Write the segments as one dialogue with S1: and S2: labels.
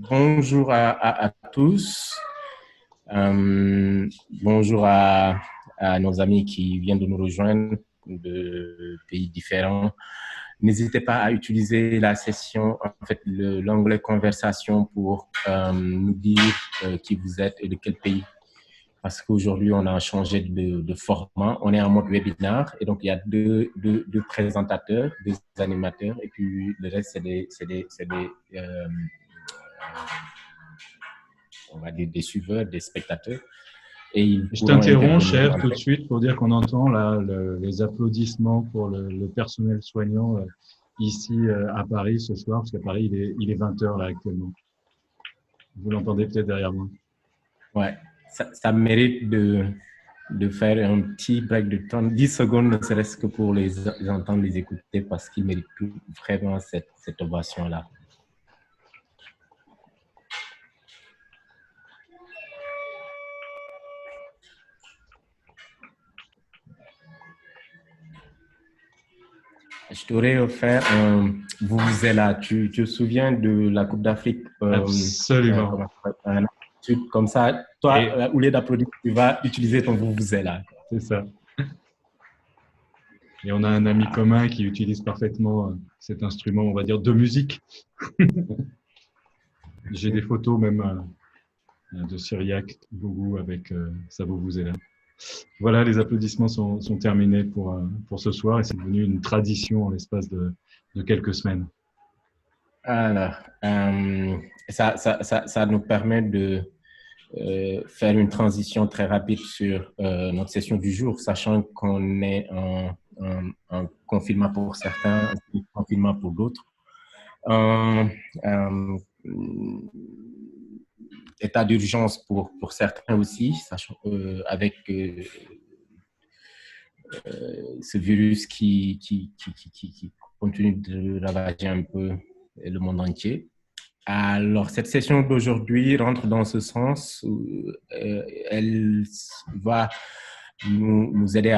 S1: bonjour à tous. Bonjour à nos amis qui viennent de nous rejoindre de pays différents. N'hésitez pas à utiliser la session, en fait, l'onglet conversation pour nous dire qui vous êtes et de quel pays. Parce qu'aujourd'hui, on a changé de format. On est en mode webinaire et donc il y a deux présentateurs, deux animateurs et puis le reste, on va dire des suiveurs, des spectateurs. Et ils
S2: Je
S1: pourront
S2: t'interromps,
S1: intervenir
S2: cher,
S1: en
S2: tout de
S1: fait.
S2: suite pour dire qu'on entend là les applaudissements pour le personnel soignant ici à Paris ce soir, parce qu'à Paris, il est 20 heures là actuellement. Vous l'entendez peut-être derrière moi.
S1: Ouais, ça mérite de faire un petit break de temps, 10 secondes, ne serait-ce que pour les entendre, les écouter, parce qu'ils méritent vraiment cette ovation-là. Je t'aurais offert un Vuvuzela. Tu te souviens de la Coupe d'Afrique
S2: Absolument.
S1: comme ça, toi,
S2: Et
S1: au lieu d'applaudir, tu vas utiliser ton Vuvuzela.
S2: c'est ça. Et on a un ami commun qui utilise parfaitement cet instrument, on va dire, de musique. J'ai des photos même de Cyriaque Bougou avec sa vuvuzela. Voilà, les applaudissements sont terminés pour ce soir et c'est devenu une tradition en l'espace de quelques semaines.
S1: Alors, ça nous permet de faire une transition très rapide sur notre session du jour, sachant qu'on est en confinement pour certains, en confinement pour d'autres. Euh, État d'urgence pour certains aussi, sachant avec ce virus qui continue de ravager un peu le monde entier. Alors, cette session d'aujourd'hui rentre dans ce sens où elle va nous aider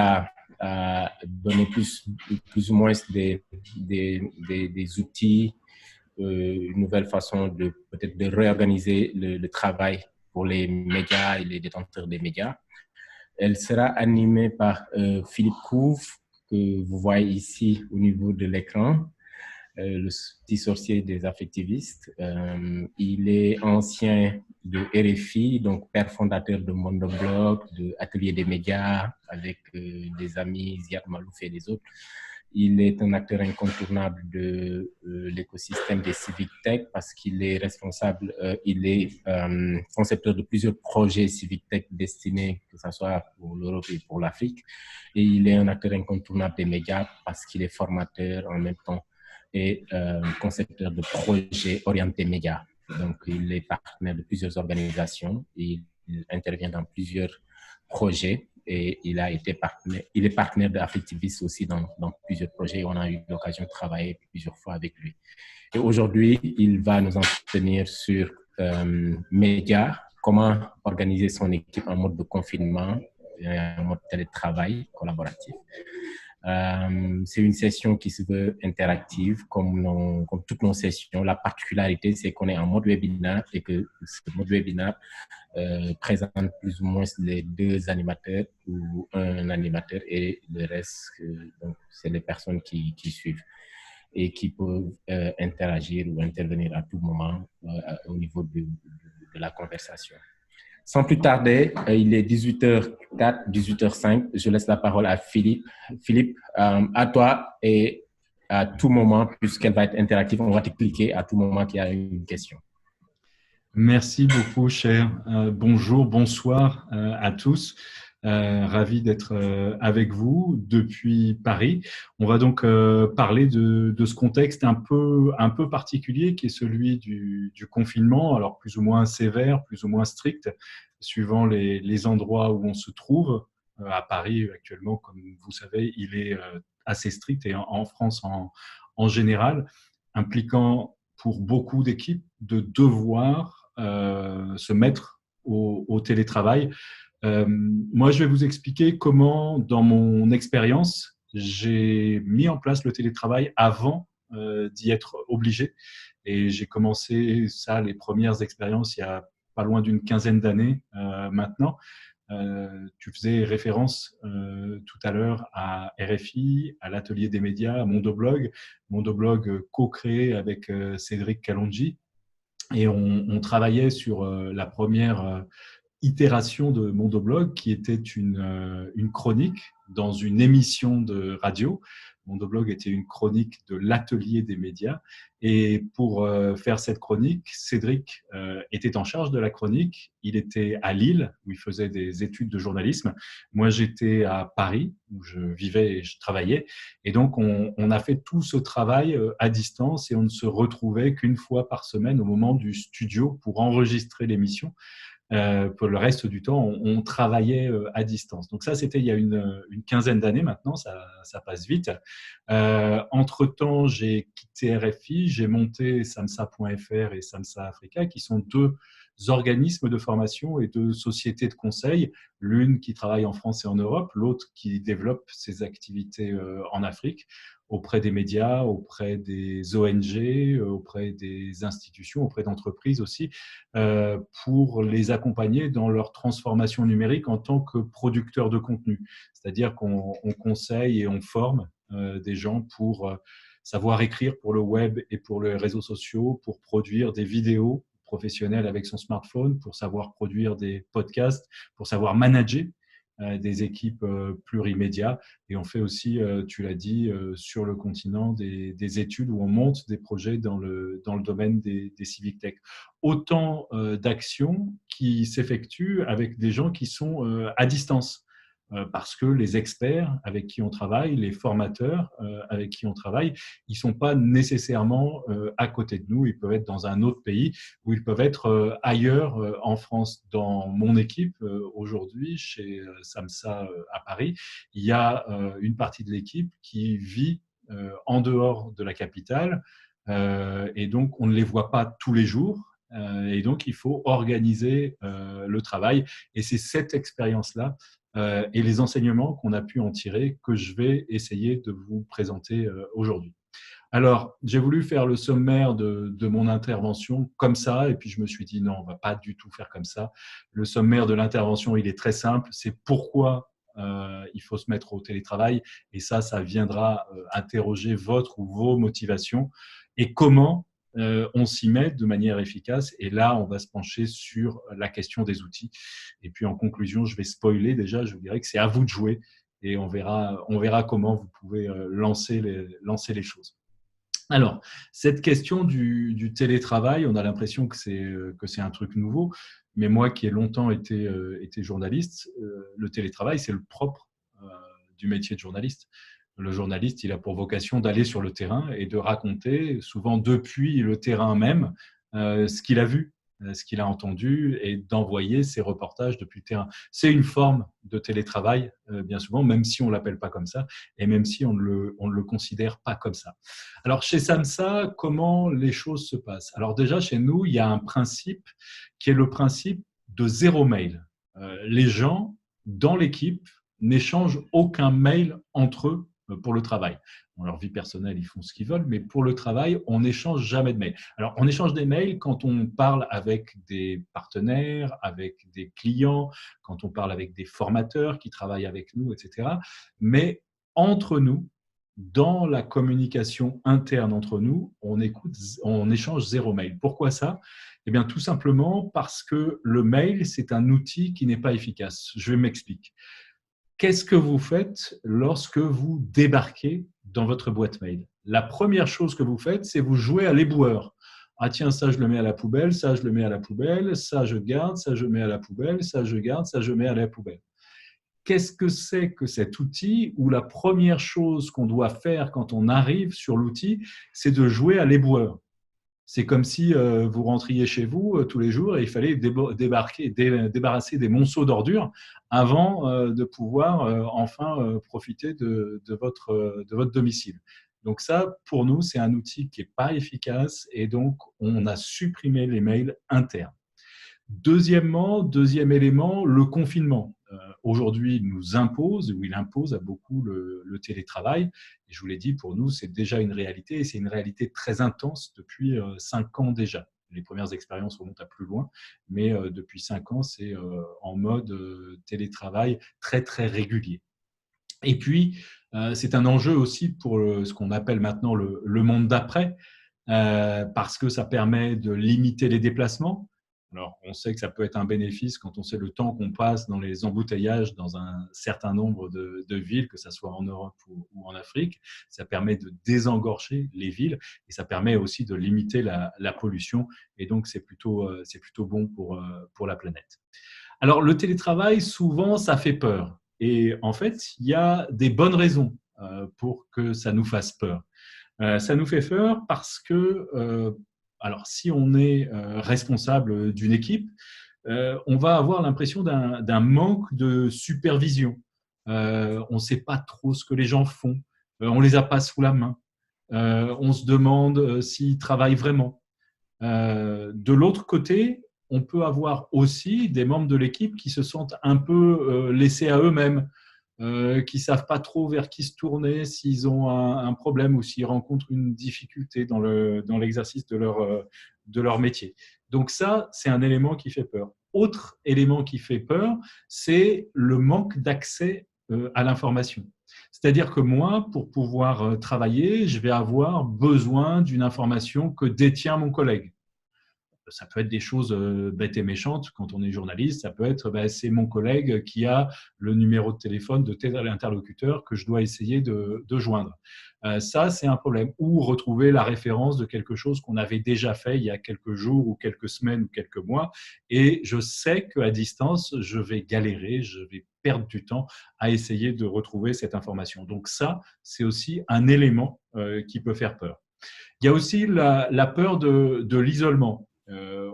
S1: à donner plus ou moins des outils, une nouvelle façon de peut-être de réorganiser le travail pour les médias et les détenteurs des médias. Elle sera animée par Philippe Couve, que vous voyez ici au niveau de l'écran, le petit sorcier des affectivistes. Il est ancien de RFI, donc père fondateur de Mondoblog, de Atelier des médias, avec des amis Ziad Malouf et les autres. Il est un acteur incontournable de l'écosystème des civic tech parce qu'il est responsable, il est concepteur de plusieurs projets civic tech destinés, que ce soit pour l'Europe et pour l'Afrique. Et il est un acteur incontournable des médias parce qu'il est formateur en même temps et concepteur de projets orientés médias. Donc, il est partenaire de plusieurs organisations et il intervient dans plusieurs projets et il est partenaire d'Affectivis aussi dans plusieurs projets. On a eu l'occasion de travailler plusieurs fois avec lui. Et aujourd'hui, il va nous entretenir sur médias, comment organiser son équipe en mode de confinement, en mode télétravail collaboratif. C'est une session qui se veut interactive, comme toutes nos sessions. La particularité, c'est qu'on est en mode webinaire et que ce mode webinaire présente plus ou moins les deux animateurs ou un animateur et le reste, donc, c'est les personnes qui suivent et qui peuvent interagir ou intervenir à tout moment au niveau de la conversation. Sans plus tarder, il est 18h04, 18h05. Je laisse la parole à Philippe. Philippe, à toi et à tout moment, puisqu'elle va être interactive, on va te cliquer à tout moment qu'il y a une question.
S2: Merci beaucoup, cher. Bonjour, bonsoir à tous. Ravi d'être avec vous depuis Paris. On va donc parler de ce contexte un peu particulier qui est celui du confinement, alors plus ou moins sévère, plus ou moins strict, suivant les endroits où on se trouve. À Paris, actuellement, comme vous savez, il est assez strict et en France en général, impliquant pour beaucoup d'équipes de devoir se mettre au télétravail. Moi, je vais vous expliquer comment, dans mon expérience, j'ai mis en place le télétravail avant d'y être obligé. Et j'ai commencé ça, les premières expériences, il y a pas loin d'une quinzaine d'années maintenant. Tu faisais référence tout à l'heure à RFI, à l'Atelier des médias, à Mondoblog. Mondoblog co-créé avec Cédric Kalonji. Et on travaillait sur la première itération de Mondoblog, qui était une chronique dans une émission de radio. Mondoblog était une chronique de l'Atelier des médias. Et pour faire cette chronique, Cédric était en charge de la chronique. Il était à Lille, où il faisait des études de journalisme. Moi, j'étais à Paris, où je vivais et je travaillais. Et donc, on a fait tout ce travail à distance et on ne se retrouvait qu'une fois par semaine au moment du studio pour enregistrer l'émission. Pour le reste du temps, on travaillait à distance. Donc ça, c'était il y a une quinzaine d'années maintenant, ça passe vite. Entre-temps, j'ai quitté RFI, j'ai monté samsa.fr et Samsa Africa, qui sont deux organismes de formation et deux sociétés de conseil, l'une qui travaille en France et en Europe, l'autre qui développe ses activités en Afrique, auprès des médias, auprès des ONG, auprès des institutions, auprès d'entreprises aussi, pour les accompagner dans leur transformation numérique en tant que producteurs de contenu. C'est-à-dire qu'on conseille et on forme des gens pour savoir écrire pour le web et pour les réseaux sociaux, pour produire des vidéos professionnelles avec son smartphone, pour savoir produire des podcasts, pour savoir manager des équipes plurimédias. Et on fait aussi, tu l'as dit, sur le continent des études où on monte des projets dans le domaine des civic tech. Autant d'actions qui s'effectuent avec des gens qui sont à distance. Parce que les experts avec qui on travaille, les formateurs avec qui on travaille, ils ne sont pas nécessairement à côté de nous. Ils peuvent être dans un autre pays ou ils peuvent être ailleurs en France. Dans mon équipe, aujourd'hui, chez Samsa à Paris, il y a une partie de l'équipe qui vit en dehors de la capitale et donc on ne les voit pas tous les jours. Et donc, il faut organiser le travail. Et c'est cette expérience-là et les enseignements qu'on a pu en tirer que je vais essayer de vous présenter aujourd'hui. Alors, j'ai voulu faire le sommaire de mon intervention comme ça, et puis je me suis dit non, on ne va pas du tout faire comme ça. Le sommaire de l'intervention, il est très simple, c'est pourquoi il faut se mettre au télétravail, et ça viendra interroger votre ou vos motivations, et comment on s'y met de manière efficace. Et là, on va se pencher sur la question des outils. Et puis en conclusion, je vais spoiler déjà, je vous dirais que c'est à vous de jouer, et on verra comment vous pouvez lancer les choses. Alors, cette question du télétravail, on a l'impression que c'est un truc nouveau, mais moi qui ai longtemps été journaliste, le télétravail, c'est le propre du métier de journaliste. Le journaliste, il a pour vocation d'aller sur le terrain et de raconter, souvent depuis le terrain même, ce qu'il a vu, ce qu'il a entendu et d'envoyer ses reportages depuis le terrain. C'est une forme de télétravail, bien souvent, même si on ne l'appelle pas comme ça et même si on ne le considère pas comme ça. Alors, chez Samsa, comment les choses se passent? Alors déjà, chez nous, il y a un principe qui est le principe de zéro mail. Les gens dans l'équipe n'échangent aucun mail entre eux pour le travail. Dans leur vie personnelle, ils font ce qu'ils veulent, mais pour le travail, on n'échange jamais de mails. Alors, on échange des mails quand on parle avec des partenaires, avec des clients, quand on parle avec des formateurs qui travaillent avec nous, etc. Mais entre nous, dans la communication interne entre nous, on échange zéro mail. Pourquoi ça? Eh bien, tout simplement parce que le mail, c'est un outil qui n'est pas efficace. Je m'explique. Qu'est-ce que vous faites lorsque vous débarquez dans votre boîte mail? La première chose que vous faites, c'est vous jouer à l'éboueur. Ah tiens, ça je le mets à la poubelle, ça je le mets à la poubelle, ça je garde, ça je mets à la poubelle, ça je garde, ça je mets à la poubelle. Qu'est-ce que c'est que cet outil où la première chose qu'on doit faire quand on arrive sur l'outil, c'est de jouer à l'éboueur? C'est comme si vous rentriez chez vous tous les jours et il fallait débarrasser des monceaux d'ordures avant de pouvoir enfin profiter de votre domicile. Donc ça, pour nous, c'est un outil qui n'est pas efficace et donc on a supprimé les mails internes. Deuxième élément, le confinement. Aujourd'hui, il nous impose, ou il impose à beaucoup le télétravail. Et je vous l'ai dit, pour nous, c'est déjà une réalité, et c'est une réalité très intense depuis 5 ans déjà. Les premières expériences remontent à plus loin, mais depuis 5 ans, c'est en mode télétravail très, très régulier. Et puis, c'est un enjeu aussi pour ce qu'on appelle maintenant le monde d'après, parce que ça permet de limiter les déplacements. Alors, on sait que ça peut être un bénéfice quand on sait le temps qu'on passe dans les embouteillages dans un certain nombre de villes, que ce soit en Europe ou en Afrique. Ça permet de désengorger les villes et ça permet aussi de limiter la pollution. Et donc, c'est plutôt bon pour la planète. Alors, le télétravail, souvent, ça fait peur. Et en fait, il y a des bonnes raisons pour que ça nous fasse peur. Ça nous fait peur parce que, alors, si on est responsable d'une équipe, on va avoir l'impression d'un manque de supervision. On ne sait pas trop ce que les gens font. On ne les a pas sous la main. On se demande s'ils travaillent vraiment. De l'autre côté, on peut avoir aussi des membres de l'équipe qui se sentent un peu laissés à eux-mêmes, qui ne savent pas trop vers qui se tourner, s'ils ont un problème ou s'ils rencontrent une difficulté dans l'exercice de leur métier. Donc ça, c'est un élément qui fait peur. Autre élément qui fait peur, c'est le manque d'accès à l'information. C'est-à-dire que moi, pour pouvoir travailler, je vais avoir besoin d'une information que détient mon collègue. Ça peut être des choses bêtes et méchantes quand on est journaliste. Ça peut être, c'est mon collègue qui a le numéro de téléphone de tel interlocuteur que je dois essayer de joindre. Ça, c'est un problème. Ou retrouver la référence de quelque chose qu'on avait déjà fait il y a quelques jours ou quelques semaines ou quelques mois. Et je sais qu'à distance, je vais galérer, je vais perdre du temps à essayer de retrouver cette information. Donc ça, c'est aussi un élément qui peut faire peur. Il y a aussi la peur de l'isolement.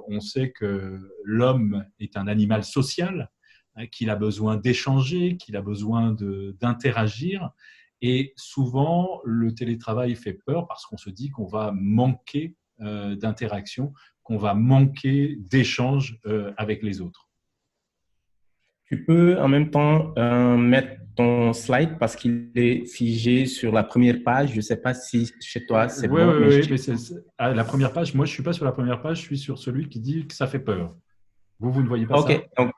S2: On sait que l'homme est un animal social, qu'il a besoin d'échanger, qu'il a besoin d'interagir. Et souvent, le télétravail fait peur parce qu'on se dit qu'on va manquer d'interaction, qu'on va manquer d'échange avec les autres.
S1: Tu peux en même temps mettre ton slide parce qu'il est figé sur la première page. Je ne sais pas si chez toi c'est bon.
S2: Oui, mais la première page, moi je ne suis pas sur la première page, je suis sur celui qui dit que ça fait peur. Vous ne voyez pas ça?
S1: Ok, donc,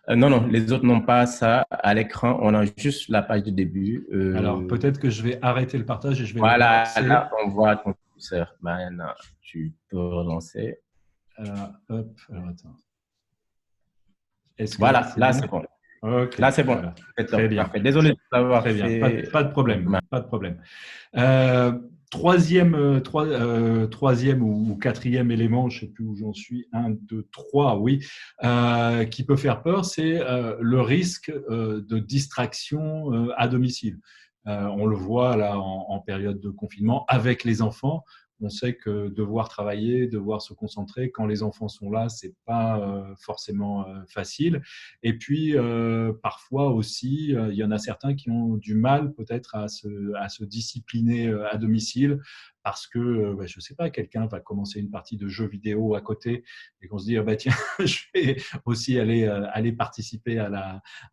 S1: non, les autres n'ont pas ça à l'écran. On a juste la page de début.
S2: Alors peut-être que je vais arrêter le partage et je vais
S1: voilà,
S2: le relancer.
S1: Là, on voit ton curseur. Maintenant, tu peux relancer.
S2: Alors, hop, alors attends.
S1: Voilà, là c'est bon.
S2: Okay,
S1: là, c'est bon.
S2: Voilà. Très bien.
S1: Parfait. Désolé de l'avoir
S2: fait. Très bien. Pas de problème. Pas de problème. Troisième ou quatrième élément, je ne sais plus où j'en suis, 1, 2, 3, oui, qui peut faire peur, c'est le risque de distraction à domicile. On le voit là en période de confinement avec les enfants. On sait que devoir travailler, devoir se concentrer, quand les enfants sont là, ce n'est pas forcément facile. Et puis, parfois aussi, il y en a certains qui ont du mal peut-être à se discipliner à domicile parce que, je ne sais pas, quelqu'un va commencer une partie de jeux vidéo à côté et qu'on se dit, tiens, je vais aussi aller participer à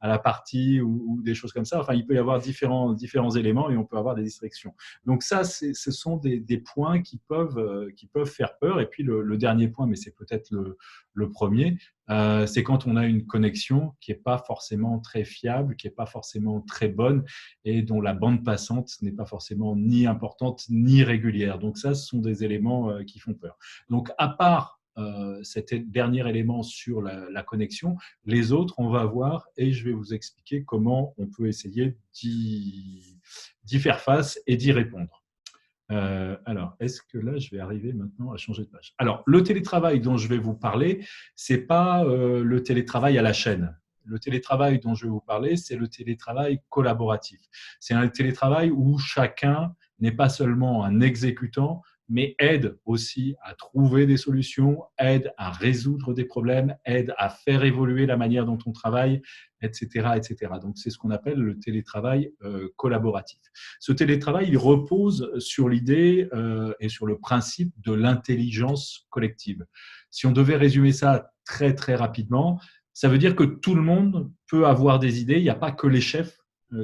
S2: la partie ou des choses comme ça. Enfin, il peut y avoir différents éléments et on peut avoir des distractions. Donc ça, ce sont des points qui peuvent faire peur. Et puis le dernier point, mais c'est peut-être le premier, c'est quand on a une connexion qui n'est pas forcément très fiable, qui n'est pas forcément très bonne et dont la bande passante n'est pas forcément ni importante ni régulière. Donc ça, ce sont des éléments qui font peur. Donc à part cet dernier élément sur la connexion, les autres, on va voir et je vais vous expliquer comment on peut essayer d'y faire face et d'y répondre. Alors, est-ce que là, je vais arriver maintenant à changer de page? Alors, le télétravail dont je vais vous parler, ce n'est pas le télétravail à la chaîne. Le télétravail dont je vais vous parler, c'est le télétravail collaboratif. C'est un télétravail où chacun n'est pas seulement un exécutant, mais aide aussi à trouver des solutions, aide à résoudre des problèmes, aide à faire évoluer la manière dont on travaille, etc., etc. Donc, c'est ce qu'on appelle le télétravail collaboratif. Ce télétravail, il repose sur l'idée et sur le principe de l'intelligence collective. Si on devait résumer ça très, très rapidement. Ça veut dire que tout le monde peut avoir des idées. Il n'y a pas que les chefs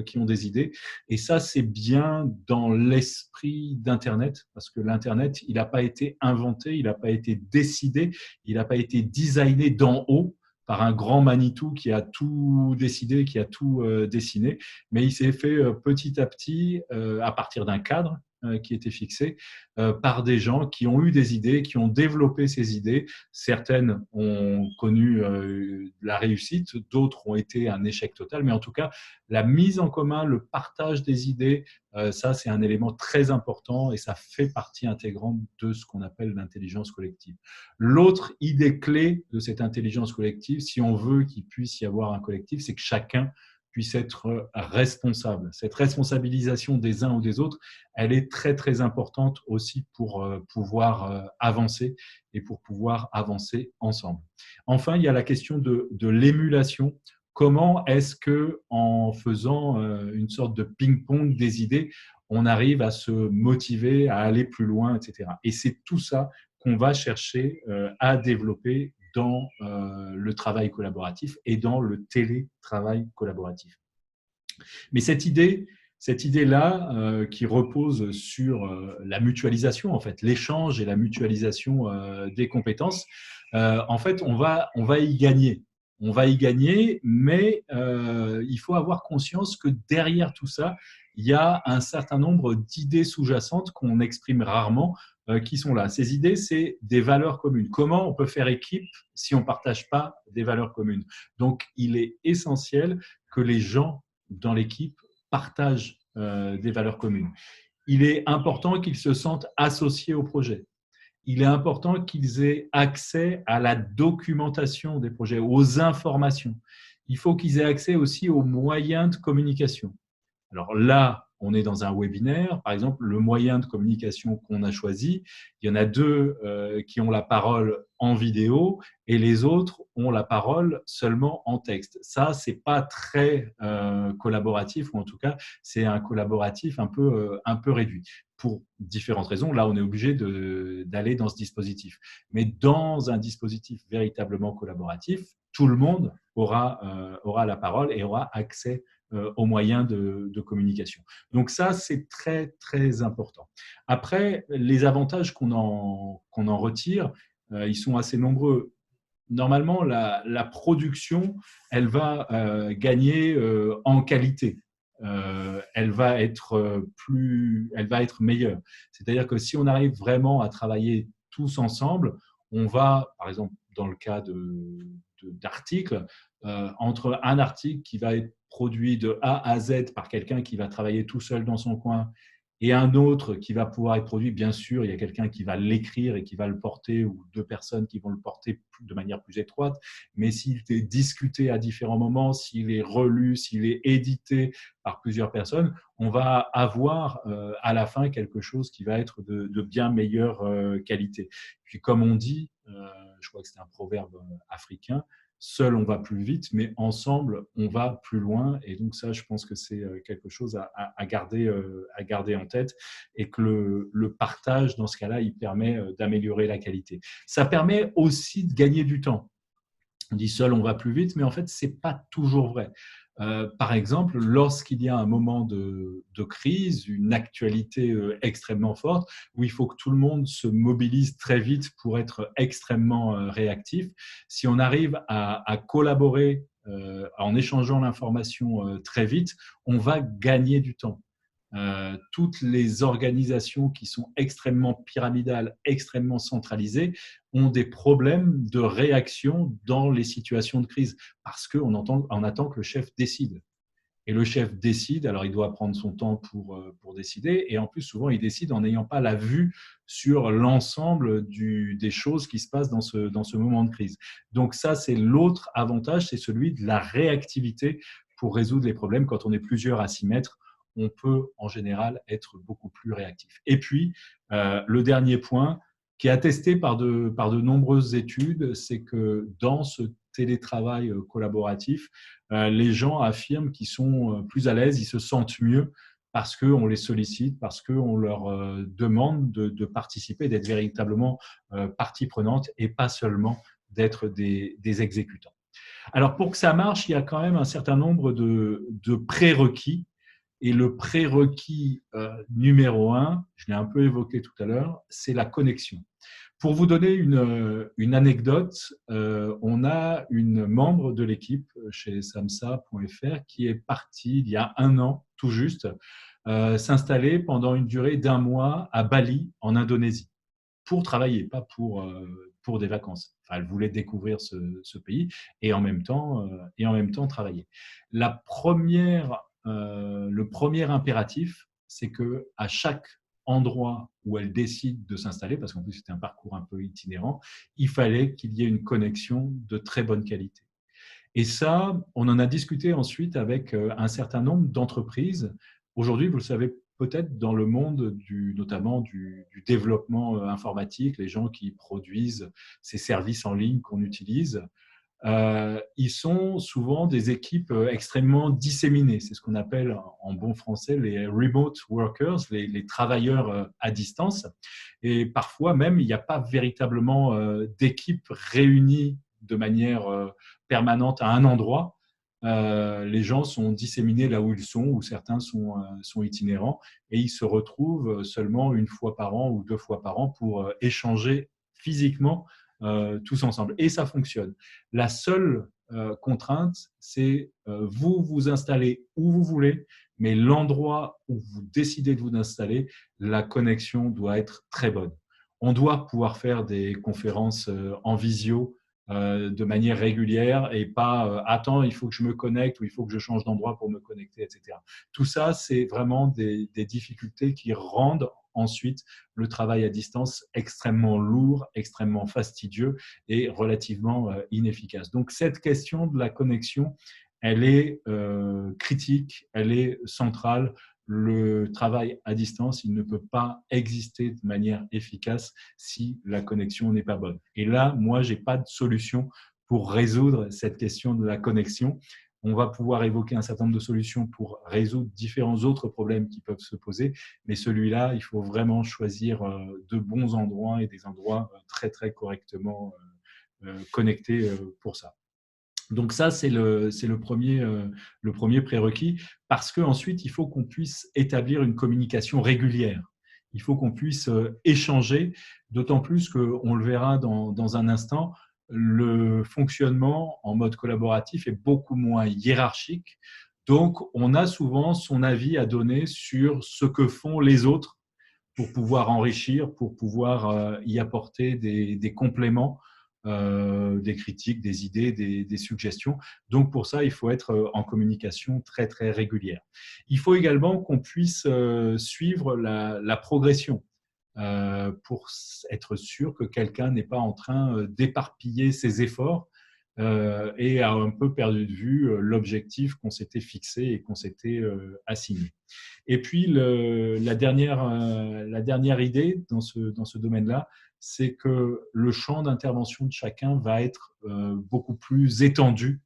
S2: qui ont des idées. Et ça, c'est bien dans l'esprit d'Internet, parce que l'Internet, il n'a pas été inventé, il n'a pas été décidé, il n'a pas été designé d'en haut par un grand Manitou qui a tout décidé, qui a tout dessiné, mais il s'est fait petit à petit à partir d'un cadre qui était fixé par des gens qui ont eu des idées, qui ont développé ces idées. Certaines ont connu la réussite, d'autres ont été un échec total, mais en tout cas, la mise en commun, le partage des idées, ça, c'est un élément très important et ça fait partie intégrante de ce qu'on appelle l'intelligence collective. L'autre idée clé de cette intelligence collective, si on veut qu'il puisse y avoir un collectif, c'est que chacun puisse être responsable. Cette responsabilisation des uns ou des autres, elle est très, très importante aussi pour pouvoir avancer et pour pouvoir avancer ensemble. Enfin, il y a la question de l'émulation. Comment est-ce que, en faisant une sorte de ping-pong des idées, on arrive à se motiver, à aller plus loin, etc. Et c'est tout ça qu'on va chercher à développer dans le travail collaboratif et dans le télétravail collaboratif. Mais cette idée-là, qui repose sur la mutualisation, en fait, l'échange et la mutualisation des compétences, en fait, on va y gagner. On va y gagner, mais il faut avoir conscience que derrière tout ça, il y a un certain nombre d'idées sous-jacentes qu'on exprime rarement, qui sont là. Ces idées, c'est des valeurs communes. Comment on peut faire équipe si on ne partage pas des valeurs communes? Donc, il est essentiel que les gens dans l'équipe partagent des valeurs communes. Il est important qu'ils se sentent associés au projet. Il est important qu'ils aient accès à la documentation des projets, aux informations. Il faut qu'ils aient accès aussi aux moyens de communication. Alors là, on est dans un webinaire. Par exemple, le moyen de communication qu'on a choisi, il y en a deux qui ont la parole en vidéo et les autres ont la parole seulement en texte. Ça, c'est pas très collaboratif, ou en tout cas, c'est un collaboratif un peu réduit. Pour différentes raisons, là, on est obligé d'aller dans ce dispositif. Mais dans un dispositif véritablement collaboratif, tout le monde aura la parole et aura accès aux moyens de communication. Donc ça, c'est très, très important. Après, les avantages qu'on en retire, ils sont assez nombreux. Normalement, la production, elle va gagner en qualité. Elle va être meilleure. C'est-à-dire que si on arrive vraiment à travailler tous ensemble, on va, par exemple, dans le cas d'articles, entre un article qui va être produit de A à Z par quelqu'un qui va travailler tout seul dans son coin et un autre qui va pouvoir être produit, bien sûr, il y a quelqu'un qui va l'écrire et qui va le porter, ou deux personnes qui vont le porter de manière plus étroite, mais s'il est discuté à différents moments, s'il est relu, s'il est édité par plusieurs personnes, on va avoir à la fin quelque chose qui va être de bien meilleure qualité. Puis comme on dit, je crois que c'est un proverbe africain, seul, on va plus vite, mais ensemble, on va plus loin. Et donc ça, je pense que c'est quelque chose à garder en tête, et que le partage, dans ce cas-là, il permet d'améliorer la qualité. Ça permet aussi de gagner du temps. On dit seul, on va plus vite, mais en fait, ce n'est pas toujours vrai. Par exemple, lorsqu'il y a un moment de crise, une actualité extrêmement forte, où il faut que tout le monde se mobilise très vite pour être extrêmement réactif, si on arrive à collaborer en échangeant l'information très vite, on va gagner du temps. Toutes les organisations qui sont extrêmement pyramidales, extrêmement centralisées, ont des problèmes de réaction dans les situations de crise, parce qu'on attend que le chef décide. Et le chef décide, alors il doit prendre son temps pour décider, et en plus souvent il décide en n'ayant pas la vue sur l'ensemble des choses qui se passent dans ce moment de crise. Donc ça, c'est l'autre avantage, c'est celui de la réactivité pour résoudre les problèmes. Quand on est plusieurs à s'y mettre, on peut en général être beaucoup plus réactif. Et puis, le dernier point, qui est attesté par de nombreuses études, c'est que dans ce télétravail collaboratif, les gens affirment qu'ils sont plus à l'aise, ils se sentent mieux parce qu'on les sollicite, parce qu'on leur demande de participer, d'être véritablement partie prenante et pas seulement d'être des exécutants. Alors, pour que ça marche, il y a quand même un certain nombre de prérequis. Et le prérequis numéro 1, je l'ai un peu évoqué tout à l'heure, c'est la connexion. Pour vous donner une anecdote, on a une membre de l'équipe chez samsa.fr qui est partie il y a 1 an, tout juste, s'installer pendant une durée d'1 mois à Bali, en Indonésie, pour travailler, pas pour des vacances. Enfin, elle voulait découvrir ce pays et en même temps travailler. Le premier impératif, c'est que à chaque endroit où elle décide de s'installer, parce qu'en plus c'était un parcours un peu itinérant, il fallait qu'il y ait une connexion de très bonne qualité. Et ça, on en a discuté ensuite avec un certain nombre d'entreprises. Aujourd'hui, vous le savez peut-être, dans le monde notamment du développement informatique, les gens qui produisent ces services en ligne qu'on utilise, ils sont souvent des équipes extrêmement disséminées. C'est ce qu'on appelle en bon français les remote workers, les travailleurs à distance. Et parfois même, il n'y a pas véritablement d'équipe réunie de manière permanente à un endroit. Les gens sont disséminés là où ils sont, ou certains sont itinérants, et ils se retrouvent seulement 1 fois par an ou 2 fois par an pour échanger physiquement tous ensemble. Et ça fonctionne. La seule contrainte, c'est vous vous installez où vous voulez, mais l'endroit où vous décidez de vous installer, la connexion doit être très bonne. On doit pouvoir faire des conférences en visio de manière régulière et pas attends, il faut que je me connecte ou il faut que je change d'endroit pour me connecter, etc. Tout ça, c'est vraiment des difficultés qui rendent ensuite le travail à distance extrêmement lourd, extrêmement fastidieux et relativement inefficace. Donc, cette question de la connexion, elle est critique, elle est centrale. Le travail à distance, il ne peut pas exister de manière efficace si la connexion n'est pas bonne. Et là, moi, je n'ai pas de solution pour résoudre cette question de la connexion. On va pouvoir évoquer un certain nombre de solutions pour résoudre différents autres problèmes qui peuvent se poser, mais celui-là, il faut vraiment choisir de bons endroits et des endroits très, très correctement connectés pour ça. Donc ça, c'est le premier prérequis, parce qu'ensuite, il faut qu'on puisse établir une communication régulière. Il faut qu'on puisse échanger, d'autant plus qu'on le verra dans un instant, le fonctionnement en mode collaboratif est beaucoup moins hiérarchique. Donc, on a souvent son avis à donner sur ce que font les autres pour pouvoir enrichir, pour pouvoir y apporter des compléments, des critiques, des idées, des suggestions. Donc, pour ça, il faut être en communication très, très régulière. Il faut également qu'on puisse suivre la progression pour être sûr que quelqu'un n'est pas en train d'éparpiller ses efforts et a un peu perdu de vue l'objectif qu'on s'était fixé et qu'on s'était assigné. Et puis, la dernière idée dans ce domaine-là, c'est que le champ d'intervention de chacun va être beaucoup plus étendu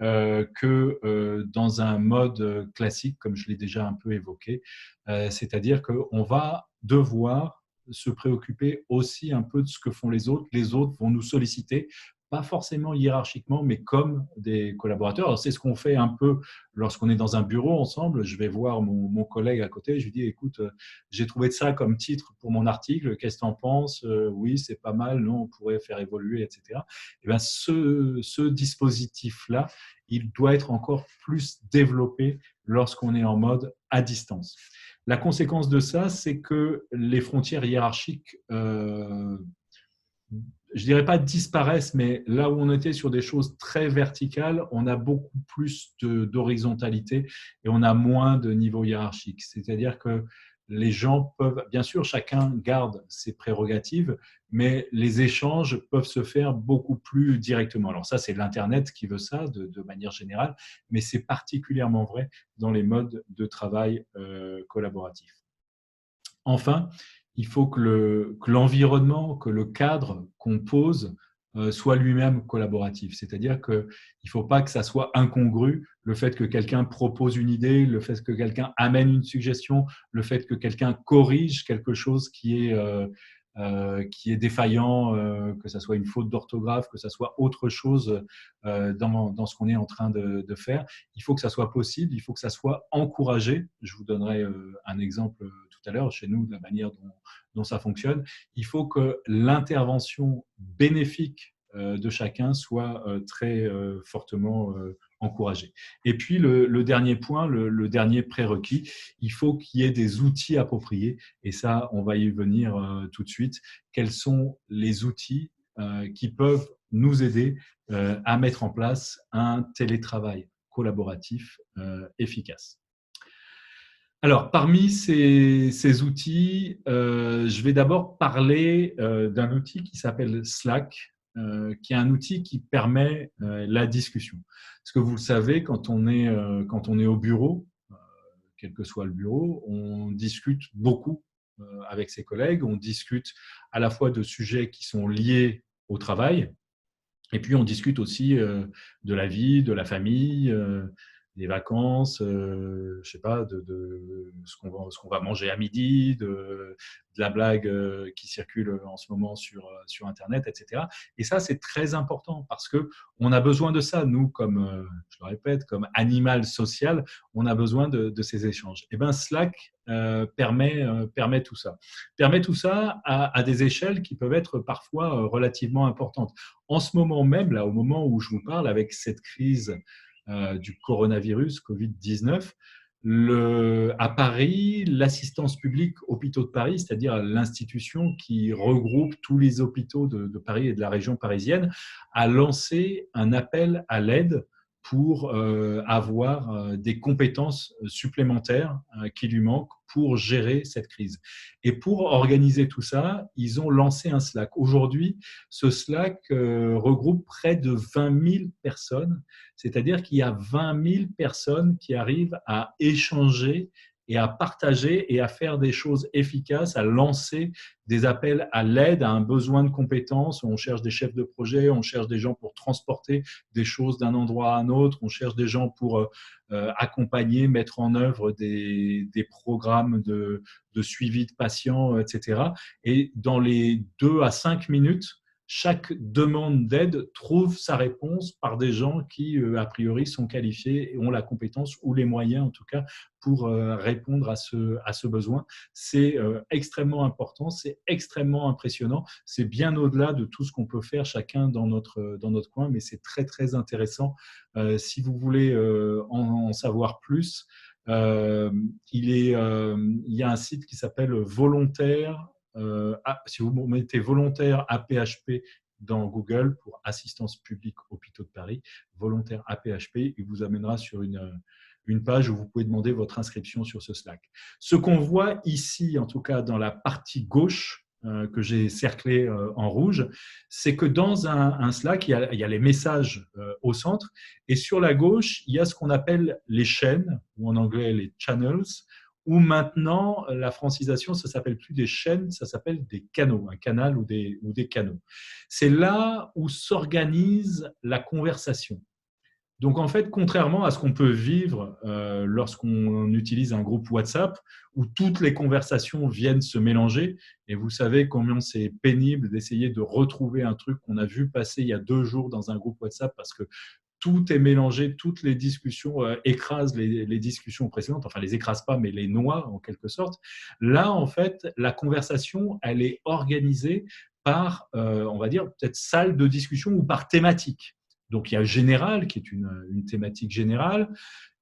S2: que dans un mode classique, comme je l'ai déjà un peu évoqué. C'est-à-dire qu'on va devoir se préoccuper aussi un peu de ce que font les autres. Les autres vont nous solliciter, pas forcément hiérarchiquement, mais comme des collaborateurs. Alors, c'est ce qu'on fait un peu lorsqu'on est dans un bureau ensemble. Je vais voir mon collègue à côté, je lui dis, écoute, j'ai trouvé ça comme titre pour mon article, qu'est-ce que tu en penses? Oui, c'est pas mal, non, on pourrait faire évoluer, etc. Et bien, ce dispositif-là, il doit être encore plus développé lorsqu'on est en mode à distance. La conséquence de ça, c'est que les frontières hiérarchiques je dirais pas disparaissent, mais là où on était sur des choses très verticales, on a beaucoup plus d'horizontalité et on a moins de niveau hiérarchique. C'est-à-dire que les gens peuvent, bien sûr, chacun garde ses prérogatives, mais les échanges peuvent se faire beaucoup plus directement. Alors ça, c'est l'Internet qui veut ça de manière générale, mais c'est particulièrement vrai dans les modes de travail collaboratifs. Enfin, il faut que l'environnement, que le cadre qu'on pose soit lui-même collaboratif. C'est-à-dire qu'il ne faut pas que ça soit incongru, le fait que quelqu'un propose une idée, le fait que quelqu'un amène une suggestion, le fait que quelqu'un corrige quelque chose qui est qui est défaillant, que ça soit une faute d'orthographe, que ça soit autre chose dans ce qu'on est en train de faire. Il faut que ça soit possible, il faut que ça soit encouragé. Je vous donnerai un exemple tout à l'heure chez nous de la manière dont ça fonctionne. Il faut que l'intervention bénéfique de chacun soit très fortement encouragée. Et puis le dernier point, le dernier prérequis, il faut qu'il y ait des outils appropriés. Et ça, on va y venir tout de suite. Quels sont les outils qui peuvent nous aider à mettre en place un télétravail collaboratif efficace? Alors, parmi ces outils, je vais d'abord parler d'un outil qui s'appelle Slack, qui est un outil qui permet la discussion. Parce que vous le savez, quand on est au bureau, quel que soit le bureau, on discute beaucoup avec ses collègues, on discute à la fois de sujets qui sont liés au travail, et puis on discute aussi de la vie, de la famille, des vacances, je sais pas, de ce qu'on va manger à midi, de la blague qui circule en ce moment sur Internet, etc. Et ça, c'est très important parce que on a besoin de ça. Nous, comme je le répète, comme animal social, on a besoin de ces échanges. Et ben Slack permet tout ça. Permet tout ça à des échelles qui peuvent être parfois relativement importantes. En ce moment même, là, au moment où je vous parle, avec cette crise du coronavirus, Covid-19, à Paris, l'assistance publique Hôpitaux de Paris, c'est-à-dire l'institution qui regroupe tous les hôpitaux de Paris et de la région parisienne, a lancé un appel à l'aide pour avoir des compétences supplémentaires qui lui manquent pour gérer cette crise. Et pour organiser tout ça, ils ont lancé un Slack. Aujourd'hui, ce Slack regroupe près de 20 000 personnes, c'est-à-dire qu'il y a 20 000 personnes qui arrivent à échanger et à partager et à faire des choses efficaces, à lancer des appels à l'aide, à un besoin de compétences. On cherche des chefs de projet, on cherche des gens pour transporter des choses d'un endroit à un autre, on cherche des gens pour accompagner, mettre en œuvre des programmes de suivi de patients, etc. Et dans les 2 à 5 minutes, chaque demande d'aide trouve sa réponse par des gens qui, a priori, sont qualifiés et ont la compétence ou les moyens, en tout cas, pour répondre à ce besoin. C'est extrêmement important, c'est extrêmement impressionnant. C'est bien au-delà de tout ce qu'on peut faire chacun dans notre coin, mais c'est très, très intéressant. Si vous voulez en savoir plus, il y a un site qui s'appelle Volontaire. Si vous mettez volontaire APHP dans Google pour Assistance publique Hôpitaux de Paris, volontaire APHP, il vous amènera sur une page où vous pouvez demander votre inscription sur ce Slack. Ce qu'on voit ici, en tout cas dans la partie gauche, que j'ai cerclé en rouge, c'est que dans un Slack, il y a les messages au centre, et sur la gauche, il y a ce qu'on appelle les chaînes, ou en anglais les channels, où maintenant, la francisation, ça ne s'appelle plus des chaînes, ça s'appelle des canaux, un canal ou des canaux. C'est là où s'organise la conversation. Donc, en fait, contrairement à ce qu'on peut vivre lorsqu'on utilise un groupe WhatsApp, où toutes les conversations viennent se mélanger, et vous savez combien c'est pénible d'essayer de retrouver un truc qu'on a vu passer il y a 2 jours dans un groupe WhatsApp, parce que tout est mélangé, toutes les discussions écrasent les discussions précédentes, enfin, les écrasent pas, mais les noient en quelque sorte. Là, en fait, la conversation, elle est organisée par, on va dire, peut-être salle de discussion ou par thématique. Donc, il y a général, qui est une thématique générale.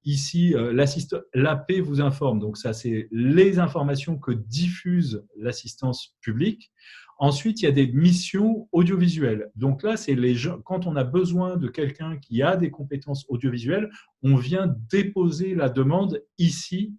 S2: Ici, l'AP vous informe. Donc, ça, c'est les informations que diffuse l'assistance publique. Ensuite, il y a des missions audiovisuelles. Donc là, c'est quand on a besoin de quelqu'un qui a des compétences audiovisuelles, on vient déposer la demande ici,